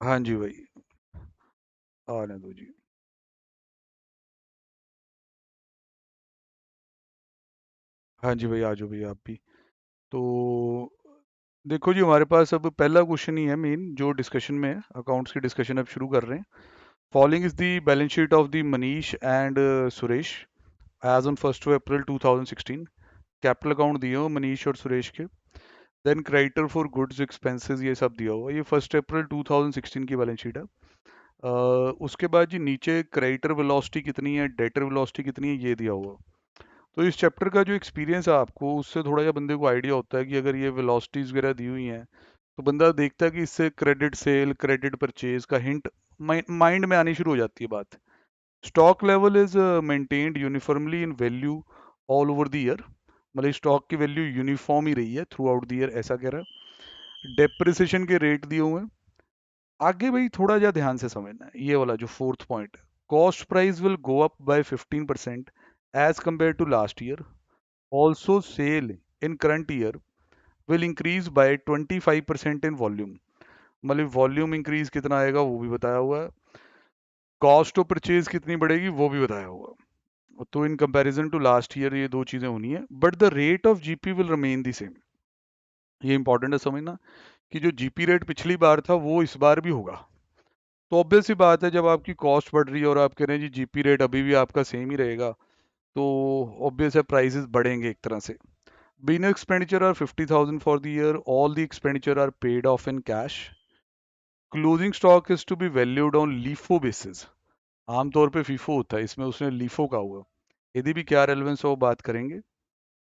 हाँ जी भाई, आने दो जी। हाँ जी भाई, आ जाओ भैया आप भी। तो देखो जी, हमारे पास अब पहला क्वेश्चन ही है मेन जो डिस्कशन में है, अकाउंट्स की डिस्कशन अब शुरू कर रहे हैं। Following is the balance sheet of the Manish and Suresh as on 1 April 2016। Capital account दिए हो मनीष और सुरेश के। Then creditor for goods expenses ये सब दिया हुआ है। ये 1 अप्रैल 2016 की बैलेंस शीट है। उसके बाद जी नीचे क्रेडिटर वेलोसिटी कितनी है, डेटर वेलोसिटी कितनी है, ये दिया हुआ। तो इस चैप्टर का जो एक्सपीरियंस है आपको, उससे थोड़ा या बंदे को आइडिया होता है कि अगर ये वेलोसिटीज वगैरह दी हुई हैं तो बंदा देखता है कि इससे क्रेडिट सेल, क्रेडिट परचेज का हिंट माइंड में आनी शुरू हो जाती है बात। Stock level is maintained uniformly in value all over the year. मतलब स्टॉक की वैल्यू यूनिफॉर्म ही रही है थ्रू आउट द ईयर, ऐसा कह रहा है। डेप्रिसिएशन के रेट दिए हुए हैं। आगे भाई थोड़ा जा ध्यान से समझना है ये वाला जो फोर्थ पॉइंट है। Cost price will go up by 15% as compare to last year. Also sale in current year will increase by 25% in volume. मतलब वॉल्यूम इंक्रीज कितना आएगा वो भी बताया हुआ है। कॉस्ट ऑफ परचेज कितनी बढ़ेगी वो भी बताया हुआ है। तो in comparison to last year ये दो चीजें होनी है, but the rate of GP will remain the same. ये इंपॉर्टेंट है समझना कि जो जीपी रेट पिछली बार था वो इस बार भी होगा। तो ऑब्वियस सी बात है, जब आपकी कॉस्ट बढ़ रही है और आप कह रहे हैं जी जीपी रेट अभी भी आपका सेम ही रहेगा, तो ऑब्वियस है प्राइसेस बढ़ेंगे एक तरह से। बिना expenditure are 50,000 for the year, all the expenditure are paid off in cash. Closing stock is to be valued on LIFO basis. आमतौर पे फीफो होता है, इसमें उसने लीफो का हुआ। यदि भी क्या रेलेवेंस हो वो बात करेंगे।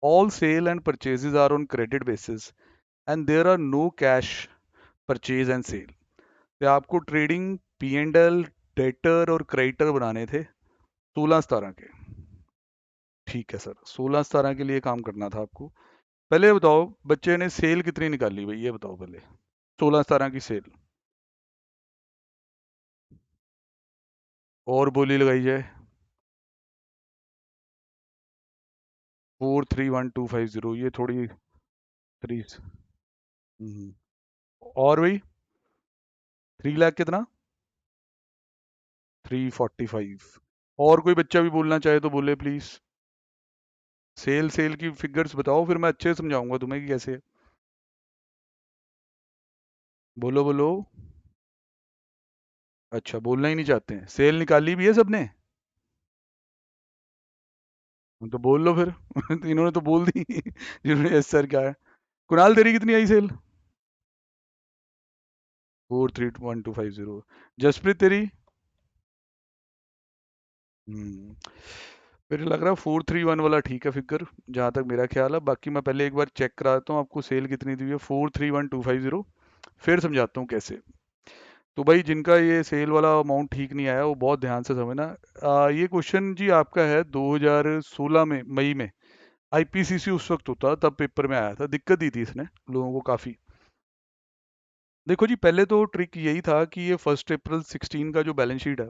All sale and purchases are on credit basis and there are no cash purchase and sale. तो आपको trading P and L, debtor और क्रेडिटर बनाने थे 16-17 के। ठीक है सर, 16-17 के लिए काम करना था आपको। पहले ये बताओ बच्चे ने सेल कितनी निकाली भाई, ये बताओ पहले। 16-17 की सेल। और बोली लगाई जाए। 431250, ये थोड़ी थ्री। और भाई 3 लाख कितना? 345। और कोई बच्चा भी बोलना चाहे तो बोले प्लीज। सेल सेल की फिगर्स बताओ, फिर मैं अच्छे से समझाऊंगा तुम्हें कि कैसे। बोलो बोलो। अच्छा, बोलना ही नहीं चाहते हैं, सेल निकाली भी है सबने? तो बोल लो फिर। तो इन्होंने तो बोल दी जिन्होंने यस सर क्या है। कुणाल तेरी कितनी आई सेल? 431250। जसप्रीत तेरी? हम्म। फिर लग रहा है 431 वाला ठीक है फिगर, जहां तक मेरा ख्याल है। बाकी मैं पहले एक बार चेक कराता हूँ आपको सेल कितनी दी है। 431250। फिर समझाता हूँ कैसे। तो भाई जिनका ये सेल वाला अमाउंट ठीक नहीं आया वो बहुत ध्यान से समझना। ये क्वेश्चन जी आपका है 2016 में मई में। आईपीसीसी उस वक्त होता तब पेपर में आया था, दिक्कत दी थी इसने लोगों को काफी। देखो जी, पहले तो ट्रिक यही था कि ये 1 अप्रैल 2016 का जो बैलेंस शीट है,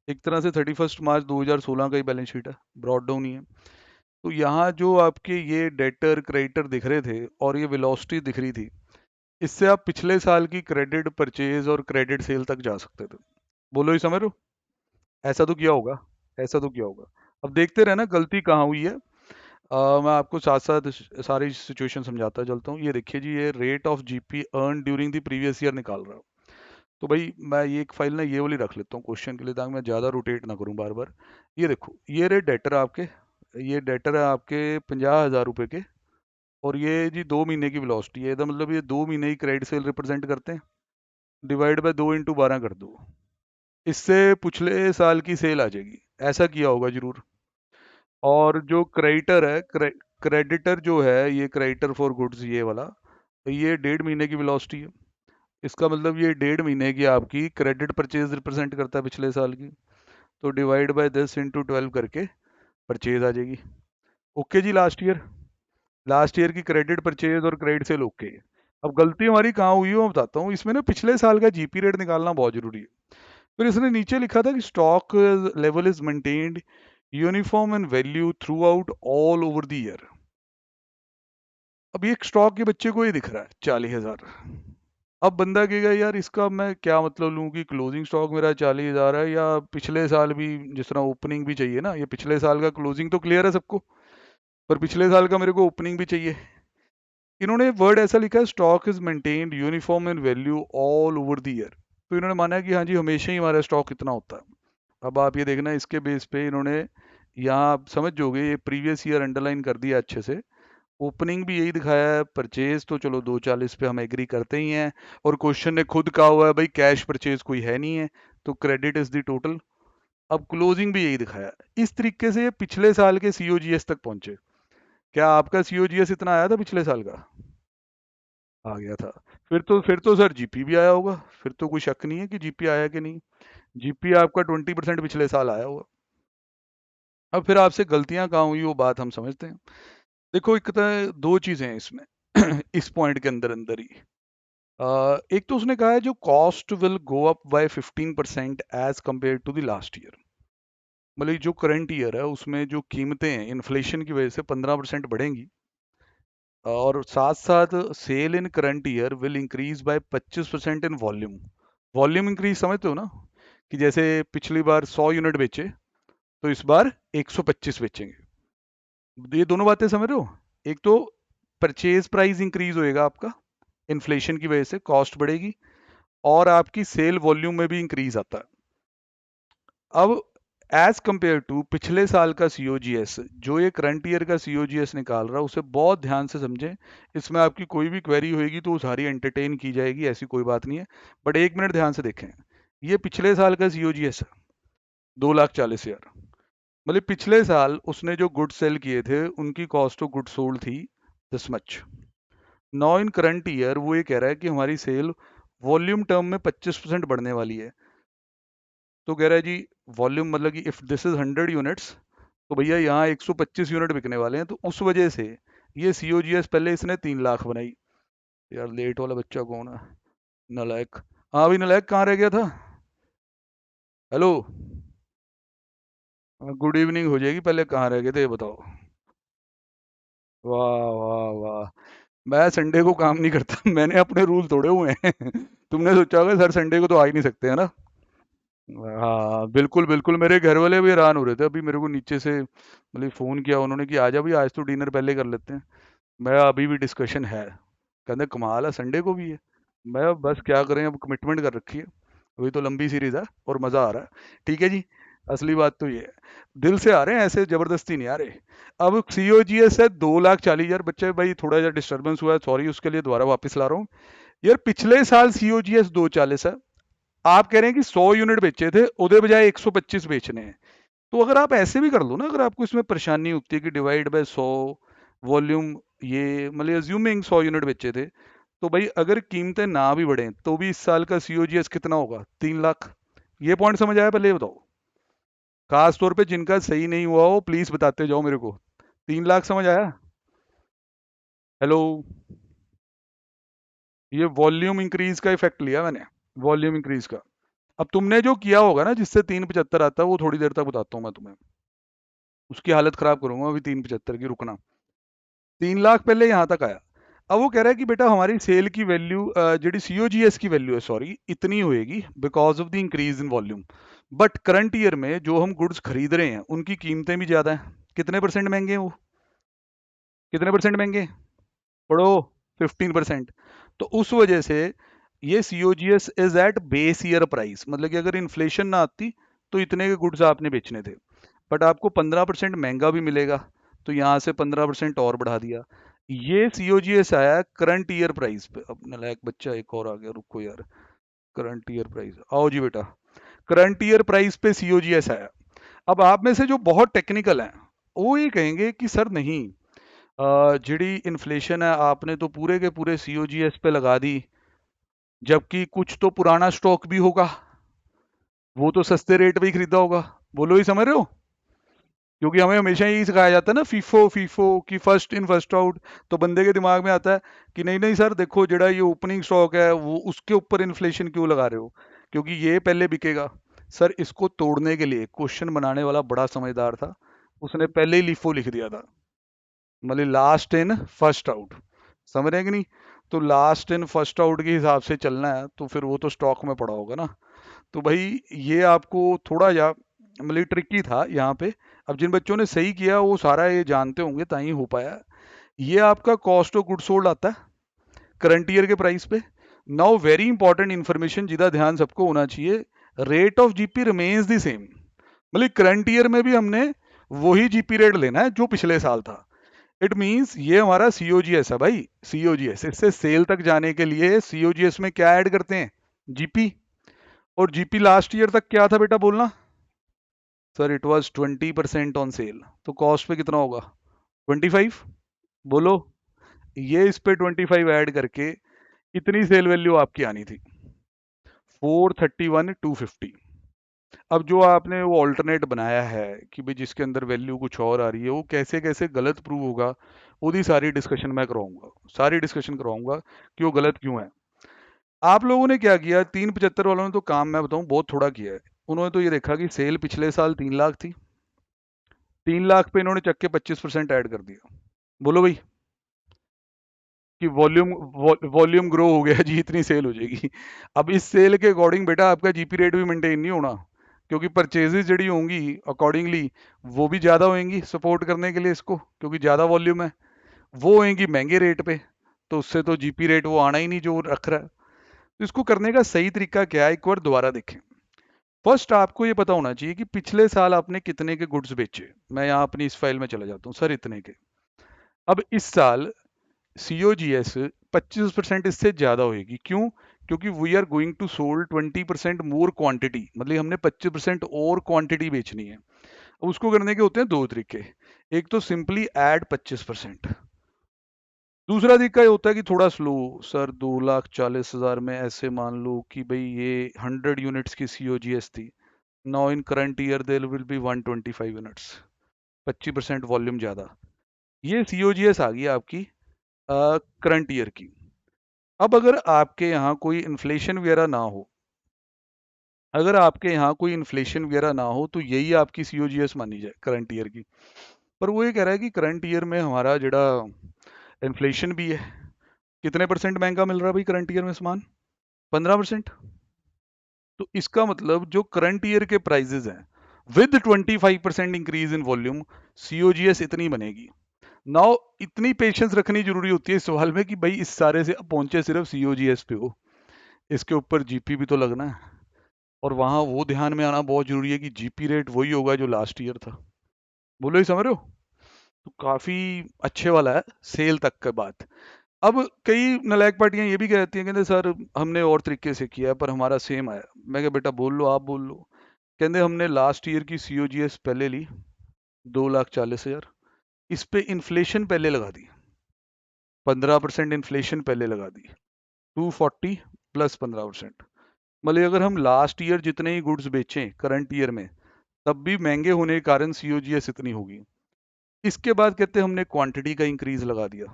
एक तरह से 31 मार्च 2016 का ही बैलेंस शीट है, ब्रॉड डाउन ही है। तो यहाँ जो आपके ये डेटर क्रेडिटर दिख रहे थे और ये वेलोसिटी दिख रही थी, इससे आप पिछले साल की क्रेडिट परचेज और क्रेडिट सेल तक जा सकते थे। बोलो ही समझ लो। ऐसा तो किया होगा। ऐसा तो किया होगा। अब देखते रहना गलती कहाँ हुई है। मैं आपको साथ साथ सारी सिचुएशन समझाता चलता हूँ। ये देखिए जी, ये rate of GP earn during the previous year निकाल रहा हूँ। तो भाई मैं ये एक फाइल ना ये वाली रख लेता हूँ क्वेश्चन के लिए, ताकि मैं ज़्यादा रोटेट ना करूँ बार बार। ये देखो, ये रहे डेटर आपके। ये डेटर है आपके 50,000 रुपये के। और ये जी 2 महीने की वेलोसिटी है, इसका मतलब ये 2 महीने की क्रेडिट सेल रिप्रेजेंट करते हैं। डिवाइड बाय 2 × 12 कर दो। इससे पिछले साल की सेल आ जाएगी। ऐसा किया होगा जरूर। और जो क्रेडिटर है, क्रेडिटर जो है, ये क्रेडिटर फॉर गुड्स ये वाला, तो ये 1.5 महीने की वेलोसिटी है। इसका मतलब ये 1.5 महीने की आपकी क्रेडिट परचेज रिप्रेजेंट करता है पिछले साल की। तो डिवाइड बाय 10 × 12 करके परचेज आ जाएगी। ओके जी, लास्ट ईयर। लास्ट ईयर की क्रेडिट परचेज और क्रेडिट सेल ओके। अब गलती हमारी कहाँ हुई है मैं बताता हूँ। इसमें ना पिछले साल का जीपी रेट निकालना बहुत जरूरी है। फिर इसने नीचे लिखा था कि stock level is maintained uniform and value through out all over the year. अब ये स्टॉक के बच्चे को ये दिख रहा है 40,000। अब बंदा कहेगा यार इसका मैं क्या मतलब लूं कि क्लोजिंग स्टॉक मेरा 40,000 है, या पिछले साल भी जिस तरह ओपनिंग भी चाहिए ना, ये पिछले साल का क्लोजिंग तो क्लियर है सबको, पर पिछले साल का मेरे को ओपनिंग भी चाहिए। इन्होंने वर्ड ऐसा लिखा है, stock is maintained uniform in value all over the year. तो इन्होंने माना है कि हाँ जी हमेशा ही हमारा स्टॉक इतना होता है। अब आप ये देखना इसके बेस पे इन्होंने, यहाँ आप समझ जाओगे, ये प्रीवियस ईयर अंडरलाइन कर दिया अच्छे से। ओपनिंग भी यही दिखाया है, परचेज तो चलो 240 पे हम एग्री करते ही हैं, और क्वेश्चन ने खुद कहा हुआ है भाई कैश परचेज कोई है नहीं है, तो क्रेडिट इज द टोटल। अब क्लोजिंग भी यही दिखाया है। इस तरीके से ये पिछले साल के सीओजीएस तक पहुंचे। क्या आपका सीओजीएस इतना आया था पिछले साल का? आ गया था। फिर तो सर जीपी भी आया होगा, फिर तो कोई शक नहीं है कि जीपी आया कि नहीं। जीपी आपका 20% पिछले साल आया होगा। अब फिर आपसे गलतियां कहाँ हुई वो बात हम समझते हैं। देखो एक तो दो चीजें हैं इसमें इस पॉइंट के अंदर अंदर ही। एक तो उसने कहा है जो cost will go up by 15% as compare to the last year. मतलब जो करंट ईयर है उसमें जो कीमतें हैं इन्फ्लेशन की वजह से 15% बढ़ेंगी, और साथ साथ sale in current year will increase by 25% in volume. Volume increase समझते हो ना, कि जैसे पिछली बार 100 यूनिट बेचे, तो इस बार 125 बेचेंगे। ये दोनों बातें समझ रहे हो? एक तो परचेज प्राइस इंक्रीज होएगा आपका, इन्फ्लेशन की वजह से कॉस्ट बढ़ेगी, और आपकी सेल वॉल्यूम में भी इंक्रीज आता है। अब एज कंपेयर टू पिछले साल का सीओजीएस, जो ये करंट ईयर का सीओजीएस निकाल रहा है, उसे बहुत ध्यान से समझें। इसमें आपकी कोई भी क्वेरी होएगी तो सारी एंटरटेन की जाएगी, ऐसी कोई बात नहीं है, बट 1 मिनट ध्यान से देखें। ये पिछले साल का सीओजीएस है, 2,40,000। मतलब पिछले साल उसने जो गुड सेल किए थे उनकी कॉस्ट ऑफ गुड सोल्ड थी this much. Now in current year वो ये कह रहा है कि हमारी सेल वॉल्यूम टर्म में 25% बढ़ने वाली है। तो कह रहा है जी वॉल्यूम मतलब कि इफ दिस इज 100 यूनिट्स, तो भैया यहाँ 125 यूनिट बिकने वाले हैं, तो उस वजह से ये सीओजीएस पहले इसने 3 लाख बनाई। यार लेट वाला बच्चा कौन है? नलायक। हाँ भाई नलायक कहाँ रह गया था? हेलो। गुड इवनिंग हो जाएगी, पहले कहाँ रह गए थे ये बताओ। वाह वाह वाह। मैं संडे को काम नहीं करता मैंने अपने रूल तोड़े हुए हैं तुमने सोचा होगा सर संडे को तो आ ही नहीं सकते है ना। हाँ बिल्कुल बिल्कुल, मेरे घर वाले भी हैरान हो रहे थे अभी मेरे को नीचे से, मतलब फ़ोन किया उन्होंने कि आजा भी आज तो डिनर पहले कर लेते हैं। मैं अभी भी डिस्कशन है, कहते कमाल है संडे को भी है। मैं बस क्या करें, अब कमिटमेंट कर रखी है, अभी तो लंबी सीरीज है और मज़ा आ रहा है। ठीक है जी। असली बात तो ये है, दिल से आ रहे हैं, ऐसे ज़बरदस्ती नहीं आ रहे। अब सीओजीएस है 2,40,000। बच्चे भाई थोड़ा सा डिस्टर्बेंस हुआ है, सॉरी उसके लिए, दोबारा वापस ला रहा हूँ। यार पिछले साल सीओजीएस 2,40 है, आप कह रहे हैं कि 100 यूनिट बेचे थे, उधर बजाय 125 बेचने हैं। तो अगर आप ऐसे भी कर लो ना, अगर आपको इसमें परेशानी होती है कि डिवाइड बाय 100 वॉल्यूम, ये मतलब अज्यूमिंग 100 यूनिट बेचे थे, तो भाई अगर कीमतें ना भी बढ़ें तो भी इस साल का सीओजीएस कितना होगा? 3 लाख। ये पॉइंट समझ आया? पहले ये बताओ, खास तौर पे जिनका सही नहीं हुआ हो प्लीज बताते जाओ मेरे को। 3 लाख समझ आया? हेलो। ये वॉल्यूम इंक्रीज का इफेक्ट लिया मैंने, वॉल्यूम इंक्रीज का। अब तुमने जो किया होगा ना जिससे 375 आता है, वो थोड़ी देर तक बताता हूँ मैं तुम्हें, उसकी हालत खराब करूंगा अभी 375 की, रुकना। 3 लाख पहले यहाँ तक आया। अब वो कह रहा है कि बेटा हमारी सेल की वैल्यू जी सीओजीएस की वैल्यू है, सॉरी, इतनी होएगी because of the increase in volume. But current year में जो हम गुड्स खरीद रहे हैं उनकी कीमतें भी ज़्यादा हैं। कितने परसेंट महंगे हैं वो? कितने परसेंट महंगे? पढ़ो। 15%। तो उस वजह से ये COGS is at base year price, मतलब कि अगर इन्फ्लेशन ना आती तो इतने के गुड्स आपने बेचने थे, बट आपको 15% महंगा भी मिलेगा, तो यहाँ से 15% और बढ़ा दिया। ये सीओजीएस आया करंट ईयर प्राइस पे। अब नालायक बच्चा एक और आ गया, रुको यार। करंट ईयर प्राइस आओ जी बेटा, करंट ईयर प्राइस पे सीओजीएस आया। अब आप में से जो बहुत टेक्निकल हैं वो ये कहेंगे कि सर नहीं, जिहड़ी इन्फ्लेशन है आपने तो पूरे के पूरे सीओजीएस पे लगा दी, जबकि कुछ तो पुराना स्टॉक भी होगा, वो तो सस्ते रेट पे ही खरीदा होगा। बोलो ही समझ रहे हो? क्योंकि हमें हमेशा यही सिखाया जाता है ना, फीफो फीफो की फर्स्ट इन फर्स्ट आउट। तो बंदे के दिमाग में आता है कि नहीं नहीं सर देखो, जड़ा ये ओपनिंग स्टॉक है वो उसके ऊपर इन्फ्लेशन क्यों लगा रहे हो, क्योंकि ये पहले बिकेगा। सर इसको तोड़ने के लिए क्वेश्चन बनाने वाला बड़ा समझदार था, उसने पहले ही लिफो लिख दिया था, मतलब लास्ट इन फर्स्ट आउट। समझ रहे हैं कि नहीं? तो लास्ट इन फर्स्ट आउट के हिसाब से चलना है, तो फिर वो तो स्टॉक में पड़ा होगा ना। तो भाई ये आपको थोड़ा या मतलब ट्रिकी था यहाँ पे। अब जिन बच्चों ने सही किया वो सारा ये जानते होंगे, ताई हो पाया। ये आपका कॉस्ट ऑफ गुड सोल्ड आता है करंट ईयर के प्राइस पे। नाउ वेरी इंपॉर्टेंट इन्फॉर्मेशन जिसका ध्यान सबको होना चाहिए, rate of GP remains the same. मतलब करंट ईयर में भी हमने वही जीपी रेट लेना है जो पिछले साल था। इट मींस ये हमारा सीओजीएस है भाई, सीओजीएस। इससे सेल तक जाने के लिए सीओजीएस में क्या ऐड करते हैं, जीपी। और जीपी लास्ट ईयर तक क्या था बेटा, बोलना। Sir it was 20% on sale, तो कॉस्ट पे कितना होगा, 25। बोलो। ये इस पे 25 ऐड करके इतनी सेल वैल्यू आपकी आनी थी, 431,250। अब जो आपने वो ऑल्टरनेट बनाया है कि भाई जिसके अंदर वैल्यू कुछ और आ रही है, वो कैसे कैसे गलत प्रूव होगा, उसकी सारी डिस्कशन मैं कराऊंगा, सारी डिस्कशन कराऊंगा कि वो गलत क्यों है। आप लोगों ने क्या किया, 375 वालों ने तो काम मैं बताऊं बहुत थोड़ा किया है। उन्होंने तो ये देखा कि सेल पिछले साल 3 लाख थी, 3 लाख पे इन्होंने चक्के 25% ऐड कर दिया। बोलो भाई कि वॉल्यूम ग्रो हो गया जी, इतनी सेल हो जाएगी। अब इस सेल के अकॉर्डिंग बेटा आपका जीपी रेट भी मेंटेन नहीं होना, क्योंकि परचेजेस जड़ी होंगी अकॉर्डिंगली वो भी ज़्यादा होंगी सपोर्ट करने के लिए इसको, क्योंकि ज़्यादा वॉल्यूम है। वो होंगी महंगे रेट पे, तो उससे तो जीपी रेट वो आना ही नहीं जो रख रहा है। तो इसको करने का सही तरीका क्या है, एक बार दोबारा देखें। फर्स्ट आपको ये पता होना चाहिए कि पिछले साल आपने कितने के गुड्स बेचे। मैं यहाँ अपनी इस फाइल में चला जाता हूँ, सर इतने के। अब इस साल सीओजीएस 25% इससे ज़्यादा होगी, क्यों? क्योंकि we are going to sold 20% more quantity, मतलब हमने 25% और क्वांटिटी बेचनी है। अब उसको करने के होते हैं दो तरीके। एक तो सिंपली ऐड 25%। दूसरा तरीका ये होता है कि थोड़ा स्लो, सर 2,40,000 में ऐसे मान लो कि भाई ये 100 यूनिट्स की सीओजीएस थी। Now in current year there will be 125 units, 25% volume ज़्यादा। ये सीओजीएस आ गई आपकी करंट ईयर की। अब अगर आपके यहाँ कोई इन्फ्लेशन वगैरह ना हो, अगर आपके यहाँ कोई इन्फ्लेशन वगैरह ना हो, तो यही आपकी सीओजीएस मानी जाए करंट ईयर की। पर वो ये कह रहा है कि करंट ईयर में हमारा जड़ा इन्फ्लेशन भी है। कितने परसेंट महंगा मिल रहा है भाई करंट ईयर में सामान, 15%। तो इसका मतलब जो करंट ईयर के प्राइजेज हैं with 25% increase in volume, COGS इतनी बनेगी। नाउ इतनी पेशेंस रखनी जरूरी होती है इस सवाल में कि भाई इस सारे से अब पहुंचे सिर्फ सीओजीएस पे हो, इसके ऊपर जीपी भी तो लगना है। और वहां वो ध्यान में आना बहुत जरूरी है कि जीपी रेट वही होगा जो लास्ट ईयर था। बोलो, ही समझ रहे हो? तो काफी अच्छे वाला है सेल तक का बात। अब कई नालायक पार्टियां ये भी कहती हैं, कहते सर हमने और तरीके से किया पर हमारा सेम आया। मैं क्या बेटा बोल लो, आप बोल लो। कहते हमने लास्ट ईयर की सीओजीएस पहले ली 2,40,000, इस पे इन्फ्लेशन पहले लगा दी, 15% इन्फ्लेशन पहले लगा दी, 240 प्लस 15%। मतलब अगर हम लास्ट ईयर जितने ही गुड्स बेचें करंट ईयर में, तब भी महंगे होने के कारण सीओजीएस इतनी होगी। इसके बाद कहते हैं हमने क्वांटिटी का इंक्रीज लगा दिया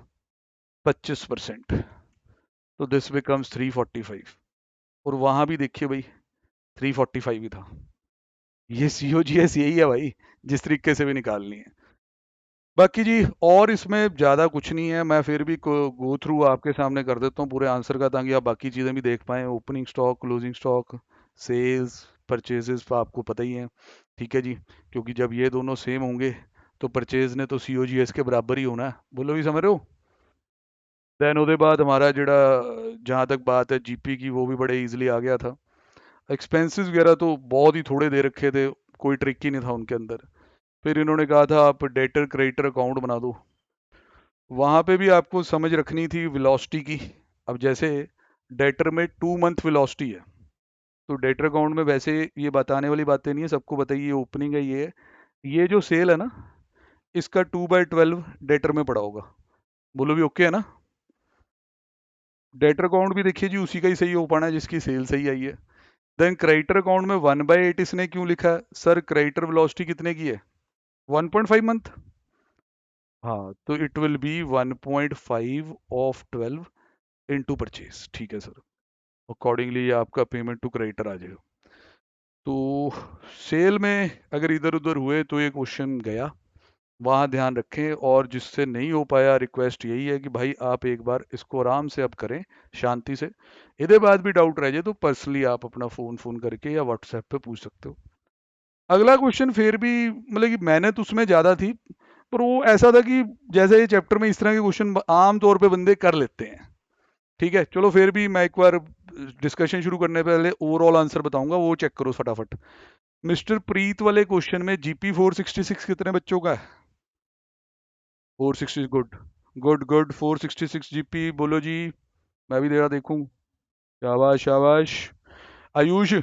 25%, तो दिस बिकम्स 345। और वहां भी देखिए भाई 345 ही था। ये सीओजीएस यही है भाई, जिस तरीके से भी निकालनी है। बाकी जी और इसमें ज़्यादा कुछ नहीं है, मैं फिर भी गो थ्रू आपके सामने कर देता हूँ पूरे आंसर का, ताकि आप बाकी चीज़ें भी देख पाएँ। Opening stock, closing stock, sales, purchases तो आपको पता ही है, ठीक है जी। क्योंकि जब ये दोनों सेम होंगे तो परचेज ने तो सीओजीएस के बराबर ही होना है। बोलो भी समझ रहे हो? देन उसके बाद हमारा जड़ा जहाँ तक बात है जीपी की, वो भी बड़े इजीली आ गया था। एक्सपेंसेस वगैरह तो बहुत ही थोड़े दे रखे थे, कोई ट्रिक ही नहीं था उनके अंदर। फिर इन्होंने कहा था आप डेटर क्रेडिटर अकाउंट बना दो। वहां पे भी आपको समझ रखनी थी वेलोसिटी की। अब जैसे डेटर में 2 मंथ वेलोसिटी है, तो डेटर अकाउंट में वैसे ये बताने वाली बातें नहीं है, सबको बताइए ओपनिंग है ये है। ये जो सेल है ना, इसका 2/12 डेटर में पड़ा होगा। बोलो भी ओके है ना? डेटर अकाउंट भी देखिए जी उसी का ही सही हो पाना है जिसकी सेल सही आई है। देन क्रेडिटर अकाउंट में 1/8 इसने क्यों लिखा है सर? क्रेडिटर वेलोसिटी कितने की है, 1.5 मंथ। हाँ, तो it will be 1.5 of 12 into purchase, ठीक है सर। अकॉर्डिंगली आपका पेमेंट टू क्रेडिटर आ जाएगा। तो सेल में अगर इधर उधर हुए तो ये क्वेश्चन गया। वहाँ ध्यान रखें। और जिससे नहीं हो पाया, रिक्वेस्ट यही है कि भाई आप एक बार इसको आराम से अब करें, शांति से। इसके बाद भी डाउट रह जाए तो पर्सनली आप अपना फ़ोन फ़ोन करके या व्हाट्सएप पे पूछ सकते हो। अगला क्वेश्चन फिर भी मतलब कि मेहनत उसमें ज़्यादा थी, पर वो ऐसा था कि जैसे ये चैप्टर में इस तरह के क्वेश्चन आम तौर पे बंदे कर लेते हैं। ठीक है, चलो फिर भी मैं एक बार डिस्कशन शुरू करने से पहले ओवरऑल आंसर बताऊंगा, वो चेक करो फटाफट। मिस्टर प्रीत वाले क्वेश्चन में जीपी 466 कितने बच्चों का है? 460, गुड गुड गुड। 466 जीपी बोलो जी। मैं भी जरा देखूं। शाबाश शाबाश। आयुष,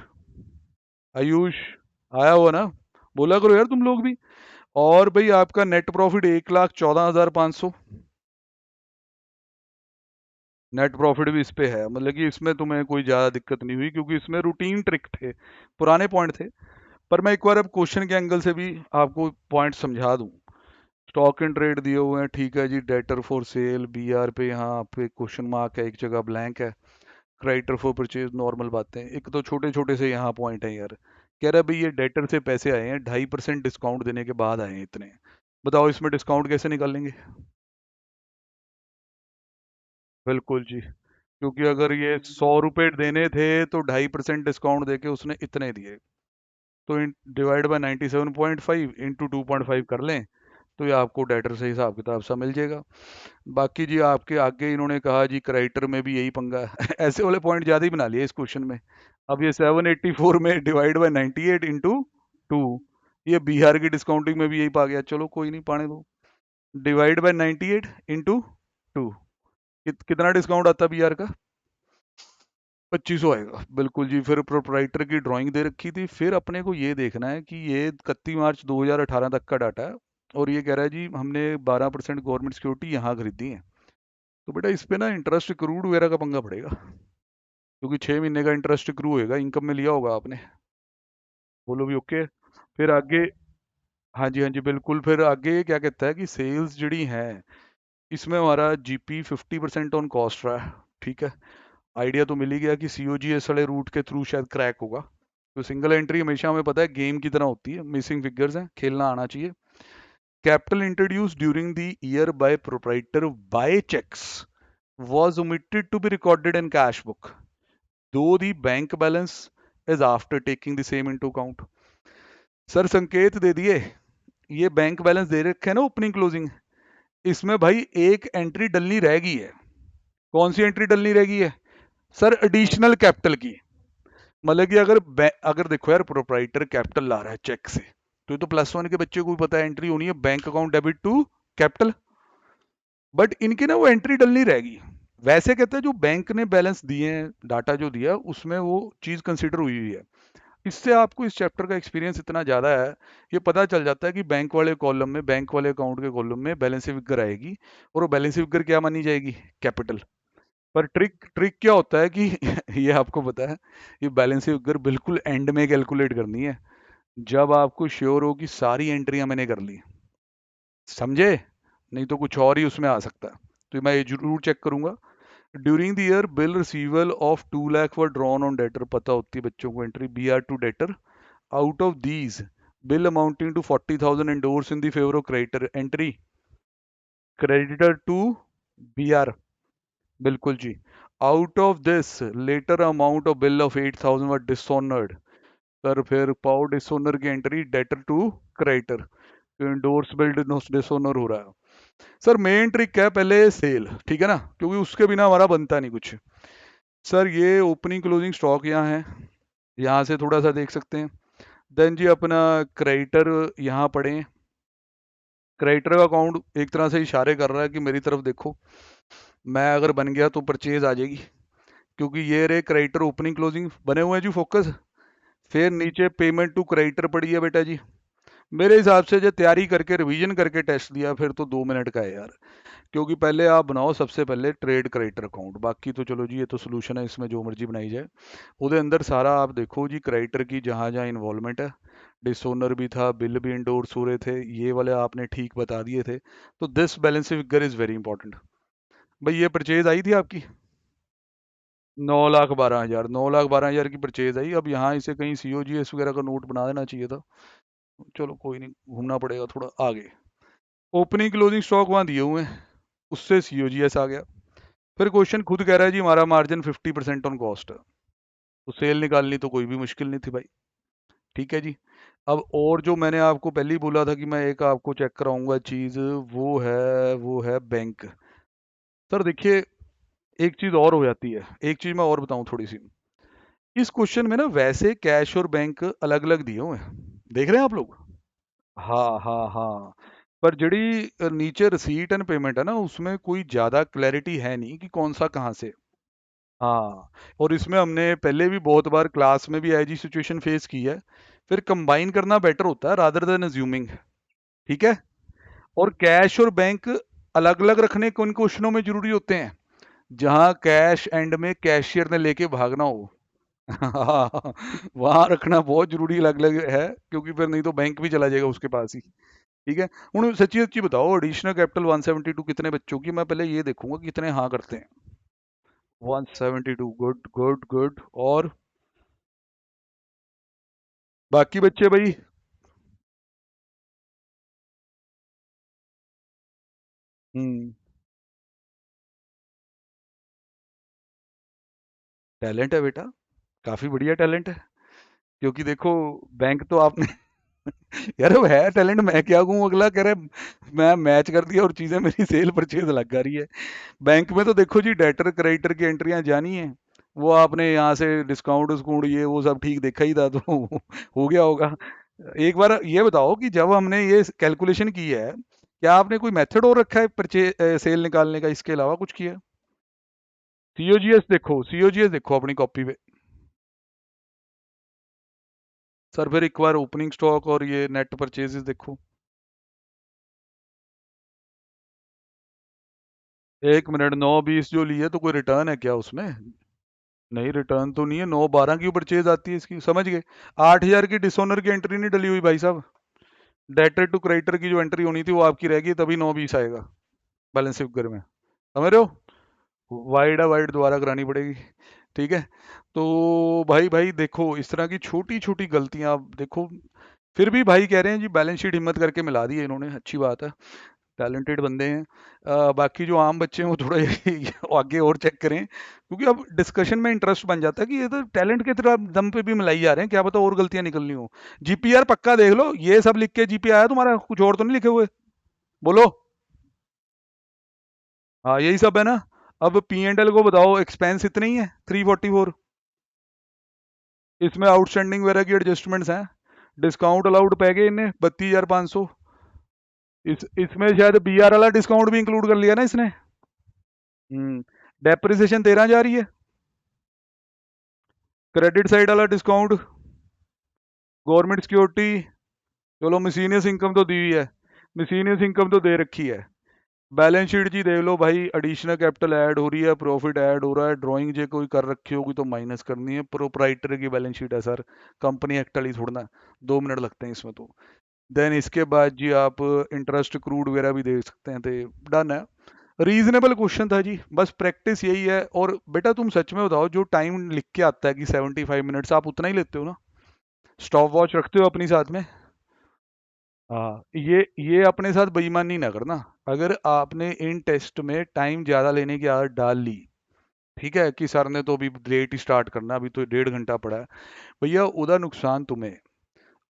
आयुष आया हुआ ना? बोला करो यार तुम लोग भी। और भाई आपका नेट प्रॉफिट 1,14,500। नेट प्रॉफिट भी इस पे है, मतलब कि इसमें तुम्हें कोई ज़्यादा दिक्कत नहीं हुई क्योंकि इसमें रूटीन ट्रिक थे, पुराने पॉइंट थे। पर मैं एक बार अब क्वेश्चन के एंगल से भी आपको पॉइंट समझा दूं। स्टॉक इन ट्रेड दिए हुए हैं, ठीक है जी। डेटर फॉर सेल बीआर पे यहाँ पे क्वेश्चन मार्क है, एक जगह ब्लैंक है। क्रेडिटर फॉर परचेज, नॉर्मल बातें। एक तो छोटे छोटे से यहाँ पॉइंट है यार। कह रहा है भाई ये डेटर से पैसे आए हैं, 2.5% डिस्काउंट देने के बाद आए हैं इतने। बताओ इसमें डिस्काउंट कैसे निकालेंगे? बिल्कुल जी। क्योंकि अगर ये 100 रुपये देने थे तो 2.5% डिस्काउंट देके उसने इतने दिए। तो डिवाइड बाय 97.5 इंटू 2.5 कर लें, तो ये आपको डेटर से हिसाब किताब सा मिल जाएगा। बाकी जी आपके आगे इन्होंने कहा जी क्राइटर में भी यही पंगा है। ऐसे वाले पॉइंट ज़्यादा ही बना लिए इस क्वेश्चन में। अब ये 784 में डिवाइड बाय 98 इंटू 2, ये बिहार की डिस्काउंटिंग में भी यही पा गया। चलो कोई नहीं, पाने दो। डिवाइड बाय 98 इंटू 2, कितना डिस्काउंट आता है बिहार का? 2500 आएगा, बिल्कुल जी। फिर प्रोप्राइटर की ड्राइंग दे रखी थी। फिर अपने को ये देखना है कि ये 31 मार्च 2018 तक का डाटा है। और ये कह रहा है जी हमने 12% गवर्नमेंट सिक्योरिटी यहाँ खरीदी है। तो बेटा इस पे ना इंटरेस्ट क्रूड वगैरह का पंगा पड़ेगा, क्योंकि 6 महीने का इंटरेस्ट क्रू होएगा, इनकम में लिया होगा आपने। बोलो भी ओके। फिर आगे, हाँ जी हाँ जी बिल्कुल। फिर आगे ये क्या कहता है कि सेल्स जड़ी है, इसमें हमारा जीपी 50% ऑन कॉस्ट रहा है। ठीक है, आइडिया तो मिल ही गया कि सीओजीएस वाले रूट के थ्रू शायद क्रैक होगा। तो सिंगल एंट्री हमेशा हमें पता है गेम की तरह होती है, मिसिंग फिगर्स हैं, खेलना आना चाहिए। Capital introduce during the year by proprietor by cheques was omitted to be recorded in cash book, though the bank balance is after taking the same into account। Sir संकेत दे दिए, ये bank balance दे रखे है ना opening closing, इसमें भाई एक entry डलनी रह गई है। कौन सी एंट्री डलनी रह गई है? सर एडिशनल कैपिटल की। मतलब कि अगर देखो यार प्रोप्राइटर कैपिटल ला रहा है चेक से, तो ये तो +1 के बच्चे को भी पता है एंट्री होनी है bank account debit to capital. But इनकी ना वो एंट्री डलनी रहेगी। वैसे कहते हैं जो बैंक ने बैलेंस दिए हैं, डाटा जो दिया उसमें वो चीज़ कंसिडर हुई हुई है। इससे आपको इस चैप्टर का एक्सपीरियंस इतना ज़्यादा है, ये पता चल जाता है कि बैंक वाले कॉलम में, बैंक वाले अकाउंट के कॉलम में बैलेंस फिगर आएगी, और वो बैलेंस फिगर क्या मानी जाएगी? कैपिटल। पर ट्रिक ट्रिक क्या होता है कि ये आपको पता है, ये बैलेंस फिगर बिल्कुल एंड में कैलकुलेट करनी है, जब आपको श्योर हो कि सारी एंट्रियां मैंने कर ली। समझे? नहीं तो कुछ और ही उसमें आ सकता है। तो मैं ये जरूर चेक करूंगा। During the year bill receival of 2 lakh were drawn on debtor, पता होती है बच्चों को entry B R to debtor. Out of these bill amounting to 40,000 endorse in the favour of creditor, entry creditor to B R. बिल्कुल जी। Out of this letter amount of bill of 8,000 were dishonoured. Sir फिर पाओ dishonour की entry debtor to creditor, endorse bill dishonour हो रहा है। Sir main trick है पहले सेल, ठीक है ना, क्योंकि उसके बिना हमारा बनता नहीं कुछ। सर ये ओपनिंग क्लोजिंग स्टॉक यहाँ है, यहाँ से थोड़ा सा देख सकते हैं। देन जी अपना क्रेडिटर यहाँ पढ़े। क्रेडिटर का अकाउंट एक तरह से इशारे कर रहा है कि मेरी तरफ देखो, मैं अगर बन गया तो परचेज आ जाएगी। क्योंकि ये रे क्रेडिटर ओपनिंग क्लोजिंग बने हुए हैं जी, फोकस। फिर नीचे पेमेंट टू क्रेडिटर पड़ी है बेटा जी। मेरे हिसाब से जो तैयारी करके रिवीजन करके टेस्ट दिया फिर तो 2 मिनट का है यार। क्योंकि पहले आप बनाओ सबसे पहले ट्रेड क्रेडिटर अकाउंट, बाकी तो चलो जी ये तो सोल्यूशन है, इसमें जो मर्जी बनाई जाए। ਉਹਦੇ अंदर सारा आप देखो जी क्रेडिटर की जहाँ जहाँ इन्वॉल्वमेंट है, डिसोनर भी था, बिल भी इंडोर्स हो रहे थे, ये वाले आपने ठीक बता दिए थे। तो this balance figure is very important. भाई ये परचेज आई थी आपकी 9,12,000, 9,12,000 की परचेज आई। अब यहाँ इसे कहीं सीओजीएस वगैरह का नोट बना देना चाहिए था। चलो कोई नहीं, घूमना पड़ेगा थोड़ा आगे। ओपनिंग क्लोजिंग स्टॉक वहाँ दिए हुए हैं, उससे सीओजीएस आ गया। फिर क्वेश्चन खुद कह रहा है जी हमारा मार्जिन 50% ऑन कॉस्ट है, तो सेल निकालनी तो कोई भी मुश्किल नहीं थी भाई। ठीक है जी। अब और जो मैंने आपको पहले ही बोला था कि मैं एक आपको चेक कराऊंगा चीज़, वो है बैंक। सर देखिए, एक चीज़ और हो जाती है, एक चीज़ मैं और बताऊं थोड़ी सी। इस क्वेश्चन में ना वैसे कैश और बैंक अलग अलग दिए हुए हैं, देख रहे हैं आप लोग। हाँ हाँ हाँ। पर जड़ी नीचे रिसीट एंड पेमेंट है ना, उसमें कोई ज़्यादा क्लैरिटी है नहीं कि कौन सा कहाँ से। हाँ, और इसमें हमने पहले भी बहुत बार क्लास में भी ऐसी सिचुएशन फेस की है। फिर कंबाइन करना बेटर होता है रादर देन अज्यूमिंग। ठीक है। और कैश और बैंक अलग अलग रखने कौन क्वेश्चनों में जरूरी होते हैं, जहाँ कैश एंड में कैशियर ने लेके भागना हो। हाँ, वहां रखना बहुत जरूरी अलग अलग है, क्योंकि फिर नहीं तो बैंक भी चला जाएगा उसके पास ही। ठीक है। उन सच्ची सच्ची बताओ, एडिशनल कैपिटल 172 कितने बच्चों की, मैं पहले ये देखूंगा कि कितने हाँ करते हैं। 172, गुड गुड गुड। और बाकी बच्चे भाई। हम्म। टैलेंट है बेटा, काफी बढ़िया टैलेंट है। क्योंकि देखो, बैंक तो आपने यार वो है टैलेंट, मैं क्या कहूँ, अगला कह रहा मैं मैच कर दिया और चीजें मेरी सेल परचेज लग जा रही है। बैंक में तो देखो जी, डेटर क्रेडिटर की एंट्रियां जानी है, वो आपने यहाँ से डिस्काउंट उस्काउंट ये वो सब ठीक देखा ही था तो हो गया होगा। एक बार ये बताओ कि जब हमने ये कैलकुलेशन की है, क्या आपने कोई मेथड और रखा है परचेज सेल निकालने का, इसके अलावा कुछ किया? सीओजीएस देखो, सीओजीएस देखो अपनी कॉपी पे। सर फिर एक बार ओपनिंग स्टॉक और ये नेट परचेजेस देखो। 1 मिनट, 9:20 जो लिए तो कोई रिटर्न है क्या उसमें? नहीं, रिटर्न तो नहीं है, 9:12 की परचेज आती है इसकी, समझ गए। 8,000 की डिसऑनर की एंट्री नहीं डली हुई भाई साहब। डेटर टू क्रेडिटर की जो एंट्री होनी थी वो आपकी रहेगी, तभी 9:20 आएगा बैलेंस फिगर में। समझ रहे हो? वाइड है, वाइड दोबारा करानी पड़ेगी। ठीक है। तो भाई भाई देखो, इस तरह की छोटी छोटी गलतियां आप देखो। फिर भी भाई कह रहे हैं जी बैलेंस शीट हिम्मत करके मिला दी है इन्होंने, अच्छी बात है। टैलेंटेड बंदे हैं। बाकी जो आम बच्चे हैं वो थोड़ा आगे और चेक करें, क्योंकि अब डिस्कशन में इंटरेस्ट बन जाता है कि ये तो टैलेंट के तरह दम पे भी मिलाई जा रहे हैं, क्या पता और गलतियां निकलनी हो। जीपीआर पक्का देख लो, ये सब लिख के जीपीआर आया तुम्हारा, कुछ और तो नहीं लिखे हुए? बोलो। हाँ यही सब है ना। अब पी एंड एल को बताओ, एक्सपेंस इतने ही है 344। इसमें आउटस्टैंडिंग वगैरह की एडजस्टमेंट्स हैं। डिस्काउंट अलाउड पै गए इन्हें 32,500। इसमें शायद बीआर वाला डिस्काउंट भी इंक्लूड कर लिया ना इसने। डेप्रिसिएशन 13 जा रही है। क्रेडिट साइड वाला डिस्काउंट, गवर्नमेंट सिक्योरिटी, चलो मिसीनियस इनकम तो दी हुई है, मिसीनियस इनकम तो दे रखी है। बैलेंस शीट जी देख लो भाई, एडिशनल कैपिटल ऐड हो रही है, प्रॉफिट ऐड हो रहा है, ड्राइंग जे कोई कर रखी होगी तो माइनस करनी है। प्रोप्राइटर की बैलेंस शीट है सर, कंपनी एक्ट वाली थोड़ा ना, 2 मिनट लगते हैं इसमें तो। देन इसके बाद जी आप इंटरेस्ट क्रूड वगैरह भी देख सकते हैं, तो डन है। रीजनेबल क्वेश्चन था जी, बस प्रैक्टिस यही है। और बेटा तुम सच में बताओ, जो टाइम लिख के आता है कि 75 मिनट्स, आप उतना ही लेते हो ना? स्टॉप वॉच रखते हो अपनी साथ में? हाँ, ये अपने साथ बेईमानी ना करना। अगर आपने इन टेस्ट में टाइम ज़्यादा लेने की आदत डाल ली, ठीक है, कि सर ने तो अभी लेट ही स्टार्ट करना, अभी तो 1.5 घंटा पड़ा है, भैया उदा नुकसान तुम्हें।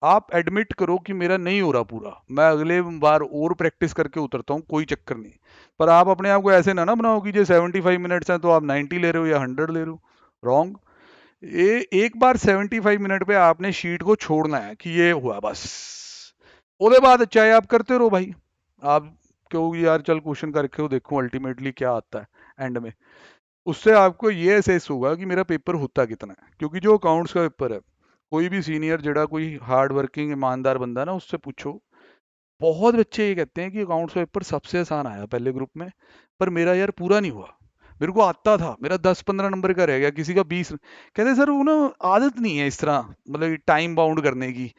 आप एडमिट करो कि मेरा नहीं हो रहा पूरा, मैं अगले बार और प्रैक्टिस करके उतरता हूँ, कोई चक्कर नहीं। पर आप अपने आप को ऐसे ना बनाओ कि जो 75 मिनट्स हैं तो आप 90 ले रहे हो या 100 ले रहे हो। रॉन्ग। ये एक बार 75 मिनट पे आपने शीट को छोड़ना है कि ये हुआ बस। उसके बाद चाहे आप करते रहो भाई। आप क्यों यार, चल क्वेश्चन करके हो देखो अल्टीमेटली क्या आता है एंड में। उससे आपको ये असेस होगा कि मेरा पेपर होता कितना है, क्योंकि जो अकाउंट्स का पेपर है, कोई भी सीनियर जड़ा कोई हार्ड वर्किंग ईमानदार बंदा ना, उससे पूछो। बहुत बच्चे ये कहते हैं कि अकाउंट्स का पेपर सबसे आसान आया पहले ग्रुप में, पर मेरा यार पूरा नहीं हुआ। मेरे को आता था, मेरा 10-15 नंबर का रह गया, किसी का 20। कहते सर वो ना आदत नहीं है इस तरह, मतलब टाइम बाउंड करने की,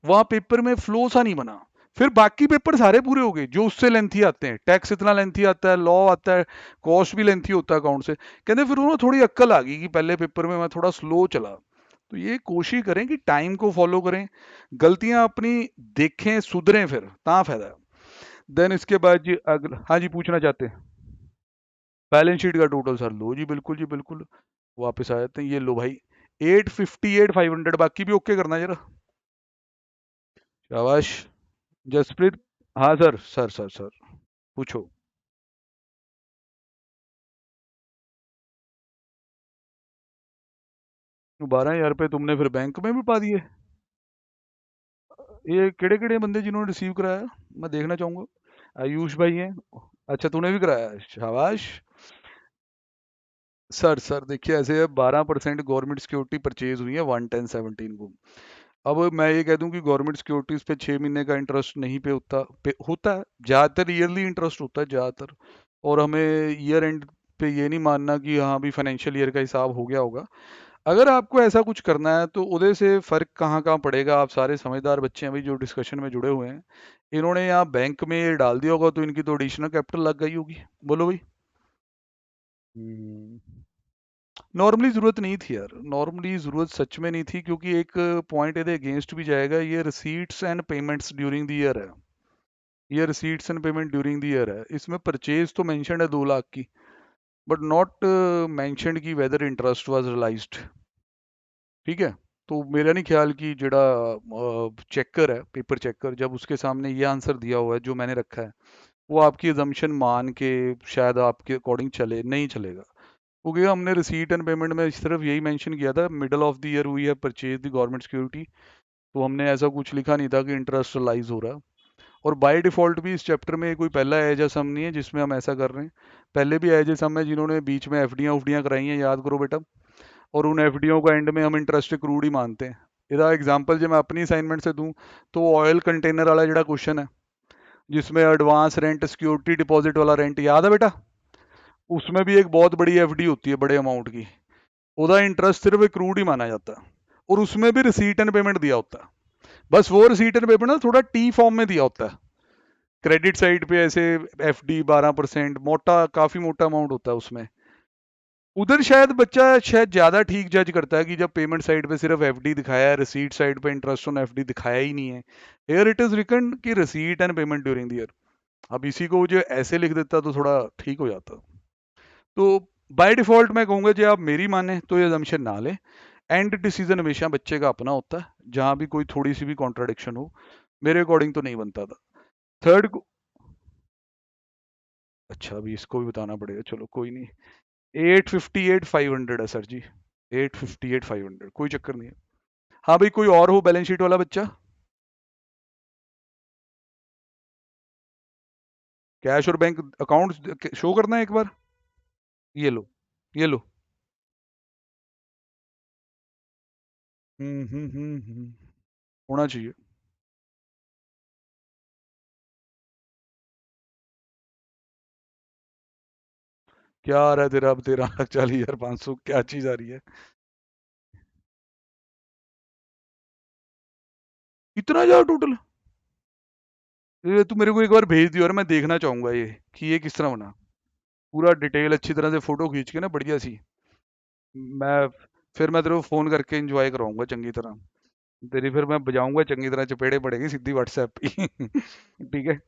वहाँ पेपर में फ्लो सा नहीं बना। फिर बाकी पेपर सारे पूरे हो गए जो उससे लेंथी आते हैं, टैक्स इतना लेंथी आता है, लॉ आता है, कॉस्ट भी लेंथी होता है अकाउंट से। कहते फिर उन्होंने थोड़ी अक्ल आ गई कि पहले पेपर में मैं थोड़ा स्लो चला। तो ये कोशिश करें कि टाइम को फॉलो करें, गलतियां अपनी देखें, सुधरें, फिर ता फायदा है। देन इसके बाद जी अगला, हाँ जी पूछना चाहते हैं। बैलेंस शीट का टोटल सर, लो जी बिल्कुल जी बिल्कुल, वापस आ जाते हैं, ये लो भाई, 858 500, बाकी भी ओके करना जरा। शाबाश। जसप्रीत। हाँ सर सर सर सर, पूछो। 12,000 रुपये तुमने फिर बैंक में भी पा दिए? ये केड़े केड़े बंदे जिन्होंने रिसीव कराया, मैं देखना चाहूंगा। आयुष भाई हैं? अच्छा तूने भी कराया, शाबाश। सर सर देखिए ऐसे है, 12% गवर्नमेंट सिक्योरिटी परचेज हुई है 11017 को। अब मैं ये कह दूं कि गवर्नमेंट सिक्योरिटीज पे 6 महीने का इंटरेस्ट नहीं पे होता है, ज़्यादातर ईयरली इंटरेस्ट होता है ज़्यादातर। और हमें ईयर एंड पे ये नहीं मानना कि हाँ भी फाइनेंशियल ईयर का हिसाब हो गया होगा। अगर आपको ऐसा कुछ करना है तो उदय से फ़र्क कहाँ कहाँ पड़ेगा, आप सारे समझदार बच्चे हैं भाई जो डिस्कशन में जुड़े हुए हैं। इन्होंने यहाँ बैंक में ये डाल दिया होगा तो इनकी तो एडिशनल कैपिटल लग गई होगी। बोलो भाई। हम्म। नॉर्मली ज़रूरत नहीं थी यार, नॉर्मली ज़रूरत सच में नहीं थी, क्योंकि एक पॉइंट यदि अगेंस्ट भी जाएगा, ये receipts and payments during the year है। ये receipts and payment during the year है, इसमें परचेज तो मेंशन है 2 लाख की, बट नॉट मेंशनड की वेदर इंटरेस्ट वाज रियलाइज्ड। ठीक है। तो मेरा नहीं ख्याल कि जेड़ा चेकर है, पेपर चेकर, जब उसके सामने ये आंसर दिया हुआ है जो मैंने रखा है, वो आपकी अजम्पशन मान के शायद आपके अकॉर्डिंग चले, नहीं चलेगा। क्योंकि हमने रिसीट एंड पेमेंट में सिर्फ यही मेंशन किया था, मिडल ऑफ द ईयर हुई है परचेज द गवर्नमेंट सिक्योरिटी। तो हमने ऐसा कुछ लिखा नहीं था कि इंटरेस्ट रिलाइज हो रहा है। और बाय डिफॉल्ट भी इस चैप्टर में कोई पहला एज सम नहीं है जिसमें हम ऐसा कर रहे हैं। पहले भी एज सम है जिन्होंने बीच में एफडियां उफडियां कराई हैं, याद करो बेटा। और उन एफडीओ का एंड में हम इंटरेस्ट एक्रूड ही मानते हैं। ਇਹਦਾ एग्जांपल जो मैं अपनी असाइनमेंट से दूं, तो ऑयल कंटेनर वाला ਜਿਹੜਾ क्वेश्चन है, जिसमें एडवांस रेंट सिक्योरिटी डिपॉजिट वाला रेंट याद है बेटा, उसमें भी एक बहुत बड़ी एफडी होती है बड़े अमाउंट की। ਉਹਦਾ इंटरेस्ट सिर्फ एक्रूड ही माना जाता है, और उसमें भी रिसीट एंड पेमेंट दिया होता है। बस वो रिसीट एंड पेमेंट ना थोड़ा टी फॉर्म में दिया होता है। क्रेडिट साइड पे ऐसे एफडी 12%, मोटा काफी मोटा अमाउंट होता है उसमें। उधर शायद बच्चा शायद ज्यादा ठीक जज करता है कि जब पेमेंट साइड पे सिर्फ एफडी दिखाया है, रिसीट साइड पे इंटरेस्ट ऑन एफडी दिखाया ही नहीं है। हेयर इट इज रिटन कि receipt and payment during the year. अब इसी को जो ऐसे लिख देता तो थोड़ा ठीक हो जाता। तो बाय डिफॉल्ट मैं कहूंगा जो आप मेरी माने तो ये assumption ना ले। एंड डिसीजन हमेशा बच्चे का अपना होता है, जहां भी कोई थोड़ी सी भी कॉन्ट्राडिक्शन हो, मेरे अकॉर्डिंग तो नहीं बनता था। थर्ड को, अच्छा अभी इसको भी बताना पड़ेगा, चलो कोई नहीं। 858 500 है सर जी, 858 500, कोई चक्कर नहीं है। हाँ भाई, कोई और हो बैलेंस शीट वाला बच्चा? कैश और बैंक अकाउंट शो करना है एक बार। ये लो, ये लो। होना चाहिए। क्या आ रहा है तेरा अब, 13,40,500 क्या चीज आ रही है? इतना ज्यादा टोटल? ये तू मेरे को एक बार भेज दियो और मैं देखना चाहूंगा ये कि ये किस तरह बना। पूरा डिटेल अच्छी तरह से फोटो खींच के ना बढ़िया सी। मैं फिर मैं तेरे को फोन करके एंजॉय कराऊंगा चंगी तरह। तेरी फिर मैं बजाऊंगा चंगी तरह, चपेड़े पड़ेगी सीधी व्हाट्सएप पे। ठीक है।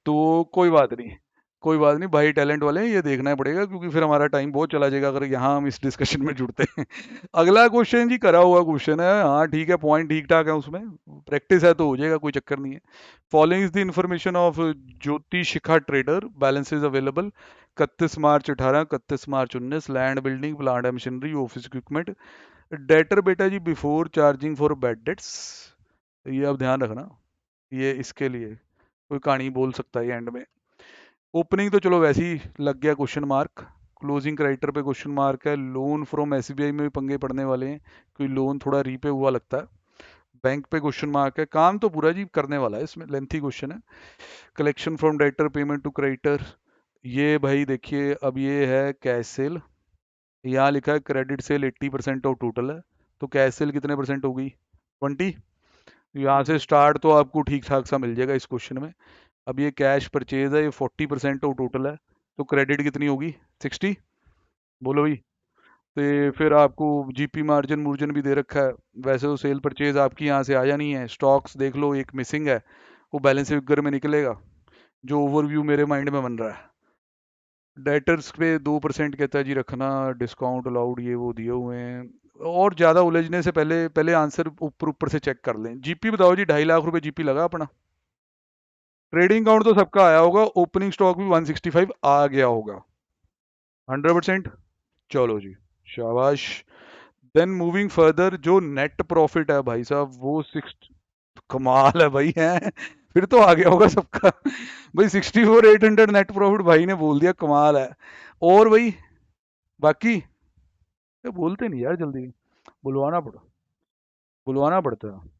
तो कोई बात नहीं, कोई बात नहीं भाई, टैलेंट वाले हैं, ये देखना पड़ेगा क्योंकि फिर हमारा टाइम बहुत चला जाएगा अगर यहाँ हम इस डिस्कशन में जुड़ते हैं। अगला क्वेश्चन जी करा हुआ क्वेश्चन है, हाँ ठीक है, पॉइंट ठीक ठाक है उसमें, प्रैक्टिस है तो हो जाएगा, कोई चक्कर नहीं है। Following is the information of Jyoti Shikha trader, balances available 31 March 18, 31 March 19, land building plant and machinery office equipment. Debtor बेटा जी before charging for bad debts, ये अब ध्यान रखना, ये इसके लिए कोई कहानी बोल सकता है ये एंड में। ओपनिंग तो चलो वैसे ही लग गया क्वेश्चन मार्क, क्लोजिंग क्राइटर पे क्वेश्चन मार्क है, लोन फ्रॉम एसबीआई में भी पंगे पड़ने वाले हैं, कोई लोन थोड़ा रीपे हुआ लगता है। बैंक पे क्वेश्चन मार्क है, काम तो पूरा जी करने वाला है, इसमें लेंथी क्वेश्चन है। Collection from director payment to creditor, ये भाई देखिए अब ये है कैश सेल, यहाँ लिखा है क्रेडिट सेल 80% ऑफ टोटल है, तो कैश सेल कितने परसेंट होगी? 20। यहाँ से स्टार्ट तो आपको ठीक ठाक सा मिल जाएगा इस क्वेश्चन में। अब ये कैश परचेज है, ये 40% ऑफ टोटल है, तो क्रेडिट कितनी होगी? 60। बोलो भाई। तो फिर आपको जीपी मार्जिन मुर्जिन भी दे रखा है। वैसे तो सेल परचेज आपकी यहाँ से आ जानी है, स्टॉक्स देख लो एक मिसिंग है, वो बैलेंस फिगर में निकलेगा। जो ओवरव्यू मेरे माइंड में बन रहा है। डेटर्स पे 2% कहता है जी रखना, डिस्काउंट अलाउड, ये वो दिए हुए हैं। और ज़्यादा उलझने से पहले पहले आंसर ऊपर ऊपर से चेक कर लें। जीपी बताओ जी, 2.5 लाख रुपए जीपी लगा अपना। ट्रेडिंग काउंट तो सबका आया होगा, ओपनिंग स्टॉक भी 165 आ गया होगा। 100%। चलो जी, शाबाश। देन मूविंग फर्दर, जो नेट प्रॉफिट है भाई साहब वो सिक्स, कमाल है भाई है। फिर तो आ गया होगा सबका। भाई 64,800 नेट प्रॉफिट भाई ने बोल दिया, कमाल है। और भाई बाकी ये बोलते नहीं यार जल्दी, बुलवाना पड़ा, बुलवाना पड़ता है।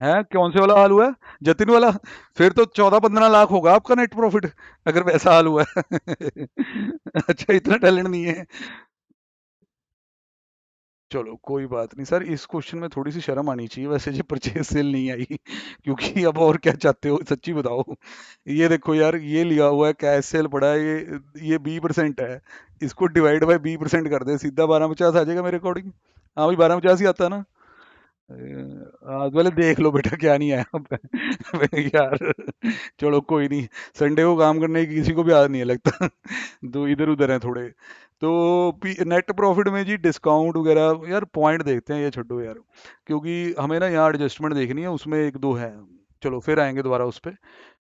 हैं, कौन से वाला हाल हुआ है? जतिन वाला? फिर तो 14-15 लाख होगा आपका नेट प्रॉफिट, अगर वैसा हाल हुआ है। अच्छा, इतना टैलेंट नहीं है। चलो कोई बात नहीं सर, इस क्वेश्चन में थोड़ी सी शर्म आनी चाहिए वैसे, जो परचेज सेल नहीं आई। क्योंकि अब और क्या चाहते हो, सच्ची बताओ। ये देखो यार, ये लिया हुआ है, कैश सेल पड़ा है, ये 20% है। इसको डिवाइड बाय 20% कर दे, सीधा 1250 आ जाएगा मेरे अकॉर्डिंग। हाँ भाई, 1250 ही आता है ना। पहले देख लो बेटा क्या नहीं आया। यार चलो कोई नहीं, संडे को काम करने की किसी को भी आदत नहीं है लगता। दो इधर उधर हैं थोड़े। तो नेट प्रॉफिट में जी डिस्काउंट वगैरह यार पॉइंट देखते हैं, ये छोड़ो यार। क्योंकि हमें ना यहाँ एडजस्टमेंट देखनी है, उसमें एक दो है। चलो फिर आएंगे दोबारा उस पर।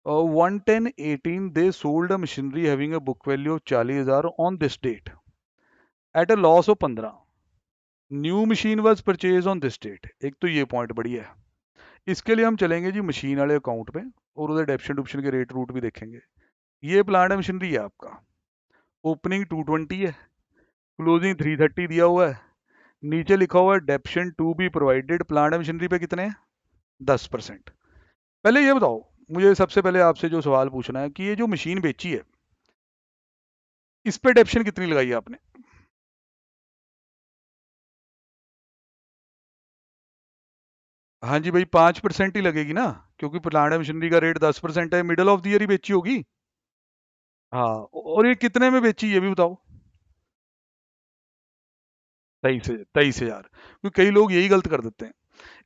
11018 they sold a machinery having a book value of 40,000 on this date at a loss of 15। New machine was purchase on this date. एक तो ये पॉइंट बढ़िया है। इसके लिए हम चलेंगे जी मशीन वाले अकाउंट पे, और उधर डेप्शन डुप्शन के रेट रूट भी देखेंगे। ये प्लांट मशीनरी है आपका। ओपनिंग 220 है, क्लोजिंग 330 दिया हुआ है। नीचे लिखा हुआ है depreciation to be provided, plant machinery पे कितने हैं? 10%। पहले ये बताओ, मुझे सबसे पहले आपसे जो सवाल पूछना है कि ये जो मशीन बेची है, इस पे डेप्शन कितनी लगाई है आपने? हाँ जी भाई, 5% ही लगेगी ना, क्योंकि प्लांट मशीनरी का रेट 10% है, मिडल ऑफ द ईयर ही बेची होगी। हाँ, और ये कितने में बेची ये भी बताओ। 23,000। क्योंकि कई लोग यही गलत कर देते हैं।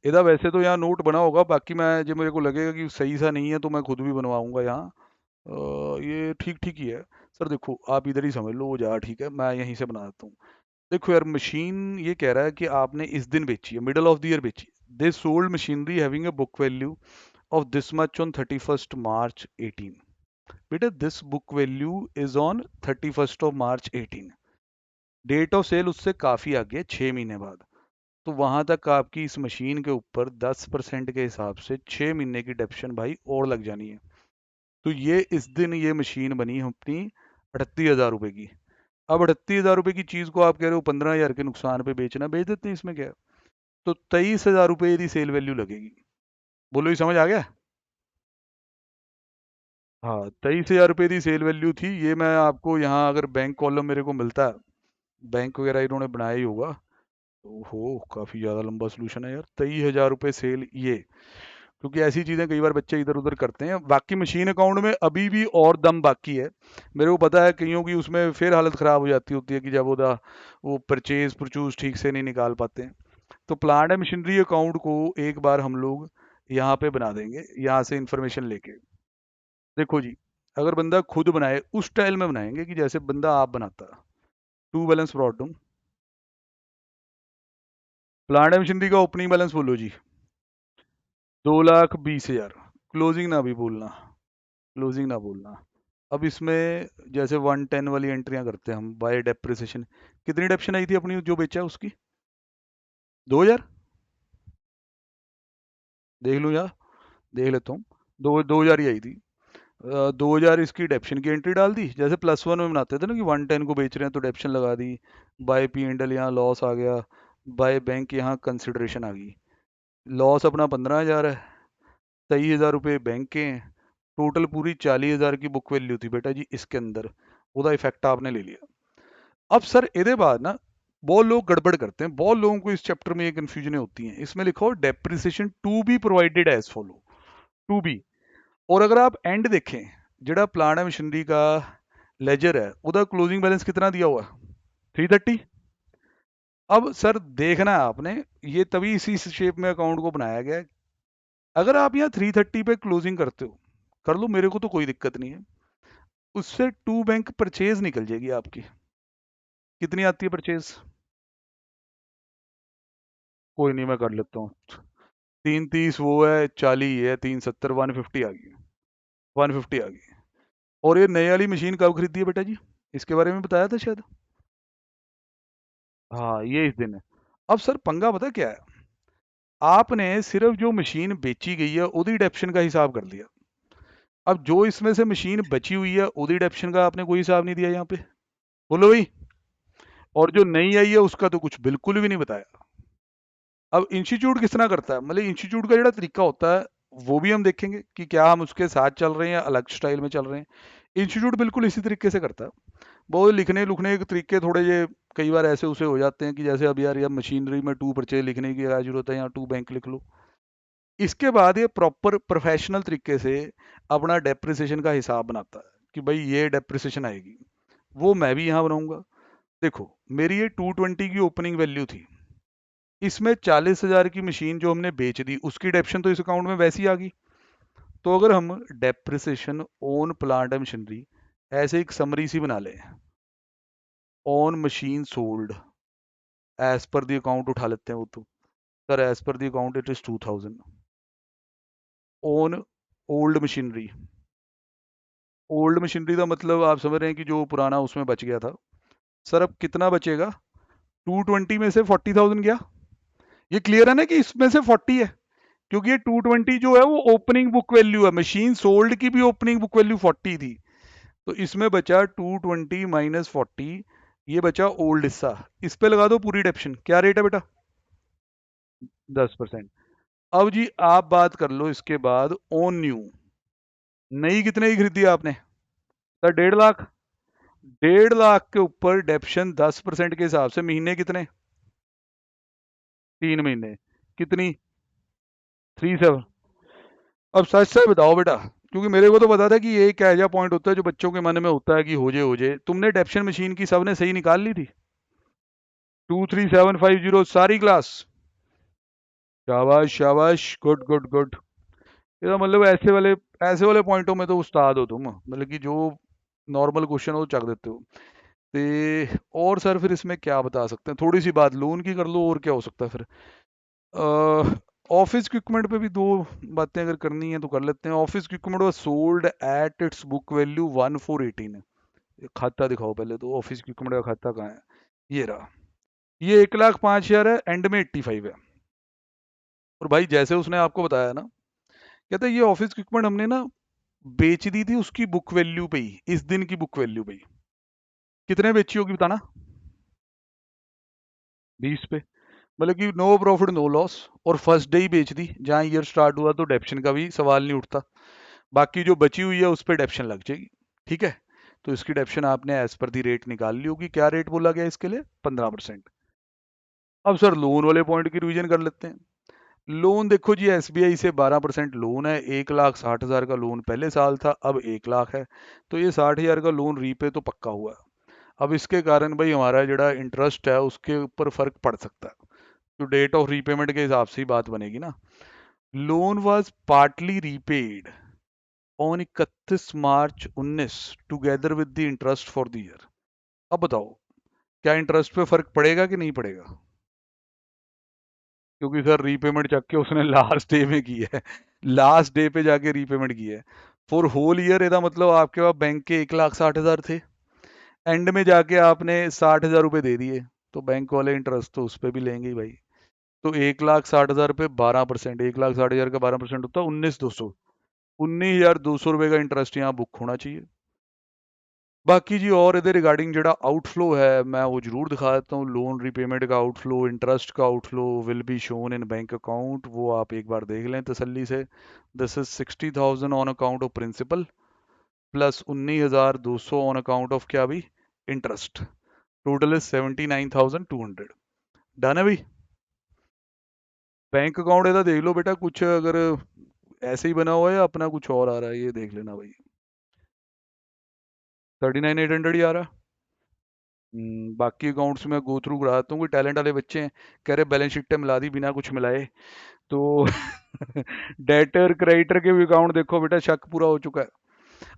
ਇਹਦਾ वैसे तो यहाँ नोट बना होगा, बाकी मैं जो मेरे को लगेगा कि सही सा नहीं है तो मैं खुद भी बनवाऊंगा यहाँ। ये ठीक ठीक ही है। सर देखो, आप इधर ही समझ लो, वो जा ठीक है, मैं यहीं से बना देता हूँ। देखो यार, मशीन ये कह रहा है कि आपने इस दिन बेची है, मिडल ऑफ द ईयर बेची। They sold machinery having a book value of this much on 31st March 18। बेटा this book value is on 31st of March 18। Date of sale उससे काफ़ी आगे है, 6 महीने बाद। तो वहां तक आपकी इस मशीन के ऊपर 10% के हिसाब से 6 महीने की डेप्शन भाई और लग जानी है। तो ये इस दिन ये मशीन बनी अपनी 38,000 रुपए की। अब 38,000 रुपए की चीज को आप कह रहे हो 15,000 के नुकसान पे बेचना, बेच देते हैं, इसमें क्या है। तो 23,000 रुपए यदि सेल वैल्यू लगेगी। बोलो, ये समझ आ गया? हाँ, 23,000 रुपए की सेल वैल्यू थी। ये मैं आपको यहाँ अगर बैंक कॉलम मेरे को मिलता है, बैंक वगैरह इन्होंने बनाया ही होगा। ओहो, काफी ज्यादा लंबा सोल्यूशन है यार। 23,000 रुपए सेल ये, क्योंकि ऐसी चीजें कई बार बच्चे इधर उधर करते हैं। बाकी मशीन अकाउंट में अभी भी और दम बाकी है। मेरे को पता है कईयों की उसमें फिर हालत खराब हो जाती होती है कि जब वो परचेज परचूज ठीक से नहीं निकाल पाते हैं। तो प्लांट एंड मशीनरी अकाउंट को एक बार हम लोग यहाँ पे बना देंगे, यहाँ से इंफॉर्मेशन लेके। देखो जी, अगर बंदा खुद बनाए उस स्टाइल में बनाएंगे कि जैसे बंदा आप बनाता है। To balance problem. Plant and machinery का ओपनिंग बैलेंस बोलो जी। 2,20,000। क्लोजिंग ना भी बोलना, क्लोजिंग ना बोलना। अब इसमें जैसे 110 वाली एंट्रियां करते हैं हम बाय डेप्रिसिएशन। कितनी डेप्शन आई थी अपनी जो बेचा है उसकी? 2,000। देख लूँ यार, देख लेता हूँ। 2,000 ही आई थी। 2,000 इसकी डेप्शन की एंट्री डाल दी, जैसे +1 में बनाते थे ना कि 110 को बेच रहे हैं तो डेप्शन लगा दी। बाय पी एंडल यहाँ लॉस आ गया, बाय बैंक यहाँ कंसिडरेशन आ गई। लॉस अपना 15,000 है, 23,000 रुपये बैंक के हैं। टोटल पूरी 40,000 की बुक वैल्यू थी बेटा जी इसके अंदर। ਉਹਦਾ इफेक्ट आपने ले लिया। अब सर ਇਹਦੇ बाद ना बहुत लोग गड़बड़ करते हैं, बहुत लोगों को इस चैप्टर में ये कंफ्यूजन होती हैं। इसमें लिखो depreciation to be provided as follow, to be. और अगर आप एंड देखें, ਜਿਹੜਾ प्लांट मशीनरी का लेजर है ਉਹਦਾ क्लोजिंग बैलेंस कितना दिया हुआ है? 330। अब सर देखना है आपने, ये तभी इसी शेप में अकाउंट को बनाया गया है। अगर आप यहाँ 330 पे क्लोजिंग करते हो, कर लो, मेरे को तो कोई दिक्कत नहीं है। उससे टू बैंक परचेज निकल जाएगी आपकी। कितनी आती है परचेज? कोई नहीं, मैं कर लेता हूँ। 330 वो है, 40 है, 370, 150 आ गई। 150 आ गई। और ये नई वाली मशीन कब खरीदी है बेटा जी? इसके बारे में बताया था शायद। हाँ, ये इस दिन है। अब सर पंगा पता क्या है, आपने सिर्फ जो मशीन बेची गई है उदी डेप्शन का हिसाब कर लिया। अब जो इसमें से मशीन बची हुई है उदी डेप्शन का आपने कोई हिसाब नहीं दिया यहाँ पे। बोलो भाई। और जो नई आई है उसका तो कुछ बिल्कुल भी नहीं बताया। अब इंस्टीट्यूट किस तरह करता है, मतलब इंस्टीट्यूट का जो तरीका होता है वो भी हम देखेंगे कि क्या हम उसके साथ चल रहे हैं या अलग स्टाइल में चल रहे हैं। इंस्टीट्यूट बिल्कुल इसी तरीके से करता है। वो लिखने लुखने के तरीके थोड़े ये कई बार ऐसे उसे हो जाते हैं कि जैसे अब यार मशीनरी में टू परचेज लिखने की क्या जरूरत है, यहाँ टू बैंक लिख लो। इसके बाद ये प्रॉपर प्रोफेशनल तरीके से अपना डेप्रिसिएशन का हिसाब बनाता है कि भाई ये डेप्रिसिएशन आएगी। वो मैं भी यहाँ बनाऊंगा। देखो, मेरी ये 220 की ओपनिंग वैल्यू थी। इसमें 40,000 की मशीन जो हमने बेच दी उसकी डेप्शन तो इस अकाउंट में वैसी आ गई। तो अगर हम depreciation on plant and machinery ऐसे एक समरी सी बना लें, ऑन मशीन सोल्ड एज पर दी अकाउंट उठा लेते हैं वो तो। सर एज पर the account it is 2000 on old machinery. Old machinery का मतलब आप समझ रहे हैं कि जो पुराना उसमें बच गया था। सर अब कितना बचेगा? 220 में से 40,000 गया। ये क्लियर है ना कि इसमें से 40 है, क्योंकि ये 220 जो है वो ओपनिंग बुक वैल्यू है, मशीन सोल्ड की भी ओपनिंग बुक वैल्यू 40 थी। तो इसमें बचा 220 माइनस 40, ये बचा ओल्ड हिस्सा। इस पे लगा दो पूरी डेप्शन। क्या रेट है बेटा? 10%। अब जी आप बात कर लो इसके बाद ऑन न्यू। नई कितने की खरीदी आपने? सर 1.5 लाख। 1.5 लाख के ऊपर डेप्शन 10% के हिसाब से महीने कितने? 3 महीने। कितनी? 37। अब सच सच बताओ बेटा, क्योंकि मेरे को तो पता था कि ये एक ऐसा पॉइंट होता है जो बच्चों के मन में होता है कि हो जाए। तुमने डेप्शन मशीन की सबने सही निकाल ली थी? 23750 सारी क्लास। शाबाश शाबाश, गुड गुड गुड। ये मतलब ऐसे वाले पॉइंटों में तो उस्ताद हो तुम, मतलब कि जो नॉर्मल क्वेश्चन हो तो चक देते हो। ते और सर फिर इसमें क्या बता सकते हैं, थोड़ी सी बात लोन की कर लो, और क्या हो सकता है फिर। ऑफिस इक्विपमेंट पे भी दो बातें अगर करनी है तो कर लेते हैं। Office equipment was sold at its book value 1418 है। ये खाता दिखाओ पहले तो, ऑफिस इक्विपमेंट का खाता कहाँ है? ये रहा। ये 1,05,000 है, एंड में 85 है। और भाई जैसे उसने आपको बताया ना, कहता है ये ऑफिस इक्विपमेंट हमने ना बेच दी थी उसकी बुक वैल्यू पे ही, इस दिन की बुक वैल्यू पे ही। कितने बेची होगी बताना? 20 पे। मतलब कि नो प्रॉफिट नो लॉस। और फर्स्ट डे ही बेच दी, जहां ईयर स्टार्ट हुआ, तो डेप्शन का भी सवाल नहीं उठता। बाकी जो बची हुई है उस पर डेप्शन लग जाएगी। ठीक है। तो इसकी डेप्शन आपने एज पर दी रेट निकाल ली होगी। क्या रेट बोला गया इसके लिए? 15%। अब सर लोन वाले पॉइंट की रिवीजन कर लेते हैं। लोन देखो जी, एसबीआई से 12% लोन है। 1,60,000 का लोन पहले साल था, अब 1 लाख है। तो ये 60,000 का लोन रीपे तो पक्का हुआ है। अब इसके कारण भाई हमारा जड़ा इंटरेस्ट है उसके ऊपर फर्क पड़ सकता है। तो डेट ऑफ रीपेमेंट के हिसाब से ही बात बनेगी ना। Loan was partly repaid on 31 March 2019 together with the interest for the year. अब बताओ, क्या इंटरेस्ट पे फर्क पड़ेगा कि नहीं पड़ेगा? क्योंकि सर रीपेमेंट चक के उसने लास्ट डे में की है। लास्ट डे पे जाके रीपेमेंट की है। फॉर होल ईयर ਇਹਦਾ मतलब आपके पास बैंक के 1,60,000 थे, एंड में जाके आपने 60,000 रुपये दे दिए, तो बैंक वाले इंटरेस्ट तो उस पर भी लेंगे ही भाई। तो 1,60,000 पे 12%, 1,60,000 का 12% होता है 19,200। 19,200 रुपये का इंटरेस्ट यहाँ बुक होना चाहिए। बाकी जी और ਇਹਦੇ रिगार्डिंग ਜਿਹੜਾ आउटफ्लो है मैं वो जरूर दिखा देता हूँ। लोन रीपेमेंट का आउटफ्लो, इंटरेस्ट का outflow will be shown in bank account, वो आप एक बार देख लें तसल्ली से। This is 60,000 on account of principal, plus 19,200 on account of क्या भी? इंटरेस्ट। Total is 79,200। डन है भाई। बैंक अकाउंट ਇਹਦਾ देख लो बेटा, कुछ अगर ऐसे ही बना हुआ है या अपना कुछ और आ रहा है, ये देख लेना भाई। 39,800 ही आ रहा है। बाकी अकाउंट्स में गो थ्रू कराता हूँ, कोई टैलेंट वाले बच्चे हैं कह रहे बैलेंस शीट मिला दी बिना कुछ मिलाए, तो डेटर क्रेडिटर के भी अकाउंट देखो बेटा, शक पूरा हो चुका है।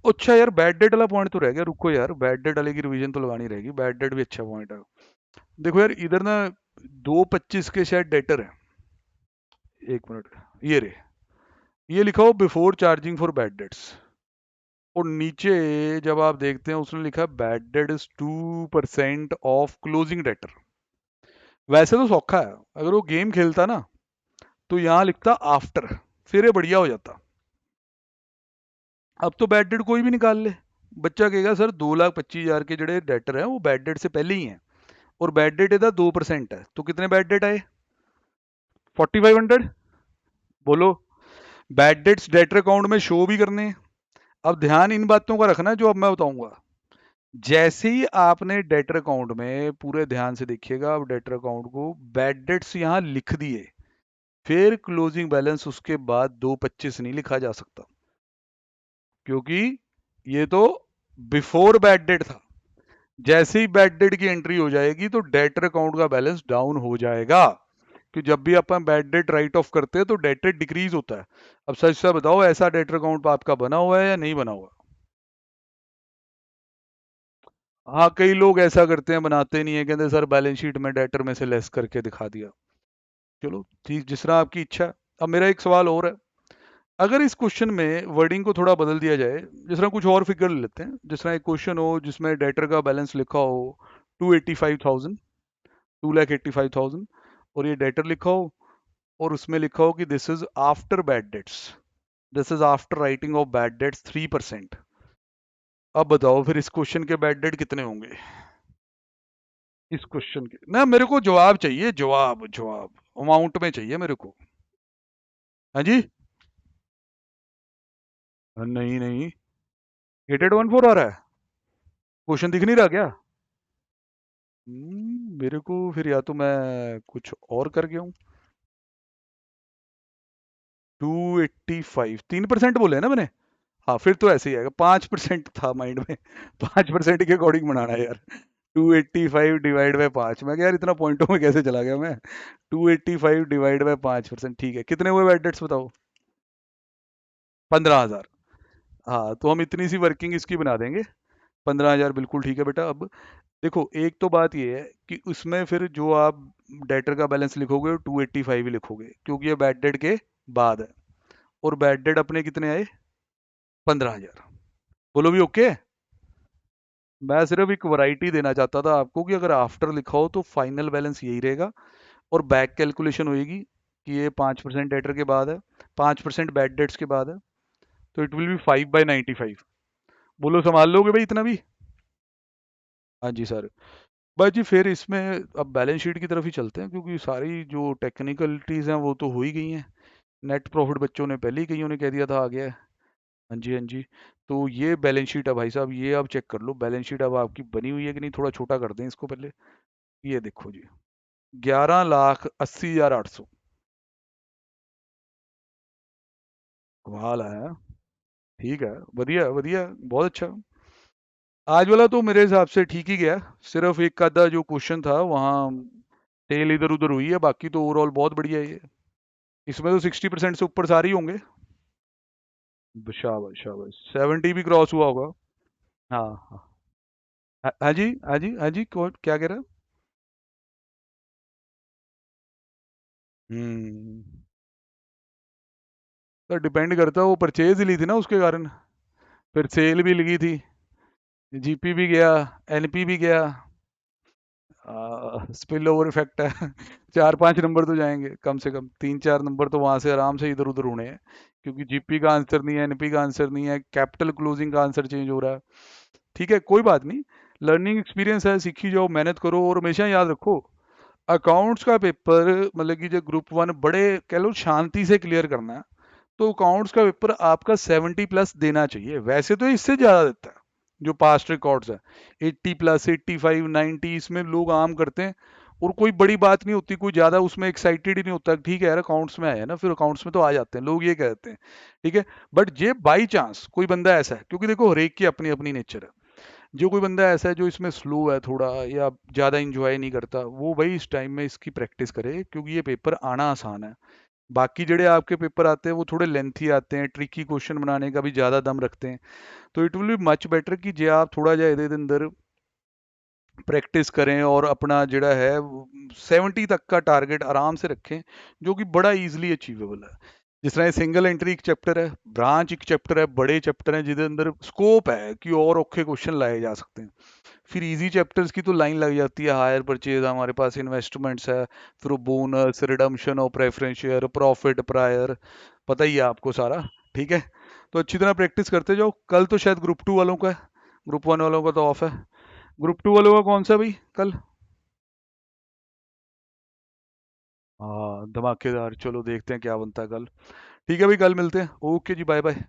अच्छा यार, बैड डेट वाला पॉइंट तो रह गया, रुको यार, बैड डेट वाले की रिवीजन तो लगानी रहेगी, बैड डेट भी अच्छा पॉइंट है। देखो यार इधर ना 225 के शायद डेटर है, एक मिनट, ये रे, ये लिखा हो before charging for bad dates, और नीचे जब आप देखते हैं उसने लिखा bad debt is 2% of closing debtor. वैसे तो सौखा है, अगर वो गेम खेलता ना तो यहाँ लिखता आफ्टर, फिर ये बढ़िया हो जाता। अब तो बैड डेट कोई भी निकाल ले, बच्चा कहेगा सर 2,25,000 के जड़े डेटर हैं वो बैड डेट से पहले ही हैं, और बैड डेट ਇਹਦਾ 2% है, तो कितने बैड डेट आए? 4500। बोलो, बैड डेट्स डेटर अकाउंट में शो भी करने हैं। अब ध्यान इन बातों का रखना जो अब मैं बताऊंगा। जैसे ही आपने डेटर अकाउंट में, पूरे ध्यान से देखिएगा, अब डेटर अकाउंट को बैड डेट्स यहां लिख दिए, फिर क्लोजिंग बैलेंस उसके बाद 225 नहीं लिखा जा सकता, क्योंकि ये तो बिफोर बैड डेट था। जैसे ही बैड डेट की एंट्री हो जाएगी तो डेटर अकाउंट का बैलेंस डाउन हो जाएगा, कि जब भी अपन बैड डेट राइट ऑफ करते हैं तो डेट रेट डिक्रीज होता है। अब सच से बताओ, ऐसा डेटर अकाउंट आपका बना हुआ है या नहीं बना हुआ? हाँ, कई लोग ऐसा करते हैं, बनाते नहीं है, कहते सर बैलेंस शीट में डेटर में से लेस करके दिखा दिया। चलो ठीक, जिस तरह आपकी इच्छा है। अब मेरा एक सवाल और है, अगर इस क्वेश्चन में वर्डिंग को थोड़ा बदल दिया जाए, जिस तरह कुछ और फिगर ले लेते हैं, जिस तरह एक क्वेश्चन हो जिसमें डेटर का बैलेंस लिखा हो 285,000, 2,85,000, और ये डेटर लिखा हो, और उसमें लिखा हो कि this is after bad debts, this is after writing of bad debts 3%। अब बताओ फिर इस क्वेश्चन के बैड डेट कितने होंगे? इस क्वेश्चन के ना, मेरे को जवाब चाहिए, जवाब जवाब अमाउंट में चाहिए मेरे को। हाँ जी। नहीं नहीं, 8814 आ रहा है, क्वेश्चन दिख नहीं रहा क्या? मेरे को फिर या तो मैं कुछ और कर गया हूँ। 285, 3% बोले ना मैंने? हाँ, फिर तो ऐसे ही आएगा, 5% था माइंड में, 5% के अकॉर्डिंग बनाना है यार। 285 डिवाइड बाय 5, मैं क्या यार इतना पॉइंटों में कैसे चला गया मैं। 285 डिवाइड बाय 5%, ठीक है, कितने हुए बैड डेट्स बताओ? 15,000। हाँ, तो हम इतनी सी वर्किंग इसकी बना देंगे, 15,000 बिल्कुल ठीक है बेटा। अब देखो, एक तो बात ये है कि उसमें फिर जो आप डेटर का बैलेंस लिखोगे 285 ही लिखोगे, क्योंकि ये बैड डेट के बाद है, और बैड डेट अपने कितने आए? 15,000। बोलो भी ओके। मैं सिर्फ एक वैरायटी देना चाहता था आपको, कि अगर आफ्टर लिखा हो तो फाइनल बैलेंस यही रहेगा, और बैक कैलकुलेशन होएगी कि ये 5% डेटर के बाद है, 5% बैड डेट्स के बाद है, तो इट विल बी 5/95। बोलो संभाल लोगे भाई इतना भी? हाँ जी सर। बस जी, फिर इसमें अब बैलेंस शीट की तरफ ही चलते हैं, क्योंकि सारी जो टेक्निकलिटीज़ हैं वो तो हो ही गई हैं। नेट प्रॉफिट बच्चों ने पहले ही कईयों ने कह दिया था आ गया है। हाँ जी हाँ जी। तो ये बैलेंस शीट है भाई साहब, ये आप चेक कर लो, बैलेंस शीट अब आपकी बनी हुई है कि नहीं, थोड़ा छोटा कर दें इसको पहले। ये देखो जी, 11,80,800। कमाल है। ठीक है, बढ़िया बढ़िया, बहुत अच्छा। आज वाला तो मेरे हिसाब से ठीक ही गया, सिर्फ एक आधा जो क्वेश्चन था वहाँ टेल इधर उधर हुई है, बाकी तो ओवरऑल बहुत बढ़िया है ये। इसमें तो 60% से ऊपर सारे ही होंगे। शाबाश शाबाश, 70 भी क्रॉस हुआ होगा। हाँ हाँ। हाँ जी हाँ जी हाँ जी, क्या कह रहे हैं? हम्म। तो डिपेंड करता है, वो परचेज ही ली थी ना उसके कारण, फिर सेल भी लगी थी, जीपी भी गया, एनपी भी गया, स्पिल ओवर इफेक्ट है। 4-5 नंबर तो जाएंगे, कम से कम 3-4 नंबर तो वहां से आराम से इधर उधर होने हैं, क्योंकि जीपी का आंसर नहीं है, एनपी का आंसर नहीं है, कैपिटल क्लोजिंग का आंसर चेंज हो रहा है। ठीक है, कोई बात नहीं, लर्निंग एक्सपीरियंस है, सीखी जाओ, मेहनत करो, और हमेशा याद रखो, अकाउंट्स का पेपर मतलब कि जो ग्रुप 1 बड़े कह लो शांति से क्लियर करना है, तो अकाउंट्स का पेपर आपका 70+ देना चाहिए, वैसे तो इससे ज़्यादा देता है जो पास्ट रिकॉर्ड्स है। 80+, 85, 90 इसमें लोग आम करते हैं, और कोई बड़ी बात नहीं होती, कोई ज़्यादा उसमें एक्साइटेड ही नहीं होता, ठीक है यार अकाउंट्स में आया ना, फिर अकाउंट्स में तो आ जाते हैं लोग, ये कहते हैं। ठीक है, बट ये बाई चांस कोई बंदा ऐसा है, क्योंकि देखो हरेक की अपनी अपनी नेचर है, जो कोई बंदा ऐसा है जो इसमें स्लो है थोड़ा या ज़्यादा इंजॉय नहीं करता, वो भाई इस टाइम में इसकी प्रैक्टिस करे, क्योंकि ये पेपर आना आसान है। बाकी जड़े आपके पेपर आते हैं वो थोड़े लेंथी आते हैं, ट्रिकी क्वेश्चन बनाने का भी ज़्यादा दम रखते हैं। तो it will be much better कि जे आप थोड़ा जिहा ਇਹਦੇ अंदर प्रैक्टिस करें और अपना जड़ा है 70 तक का टारगेट आराम से रखें, जो कि बड़ा इजीली अचीवेबल है। जिस तरह सिंगल एंट्री एक चैप्टर है, ब्रांच एक चैप्टर है, बड़े चैप्टर हैं जिसके अंदर स्कोप है कि और औखे क्वेश्चन लाए जा सकते हैं। फिर इजी चैप्टर्स की तो लाइन लग जाती है, हायर परचेज हमारे पास इन्वेस्टमेंट्स है, फिर वो बोनस रिडम्पशन और प्रेफरेंस शेयर प्रॉफिट प्रायर, पता ही है आपको सारा। ठीक है, तो अच्छी तरह प्रैक्टिस करते जाओ। कल तो शायद ग्रुप टू वालों का है, ग्रुप वन वालों का तो ऑफ है। ग्रुप टू वालों का कौन सा भाई कल? हाँ धमाकेदार, चलो देखते हैं क्या बनता है कल। ठीक है भाई, कल मिलते हैं। ओके जी, बाय बाय।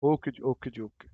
ओके जी, ओके जी, ओके।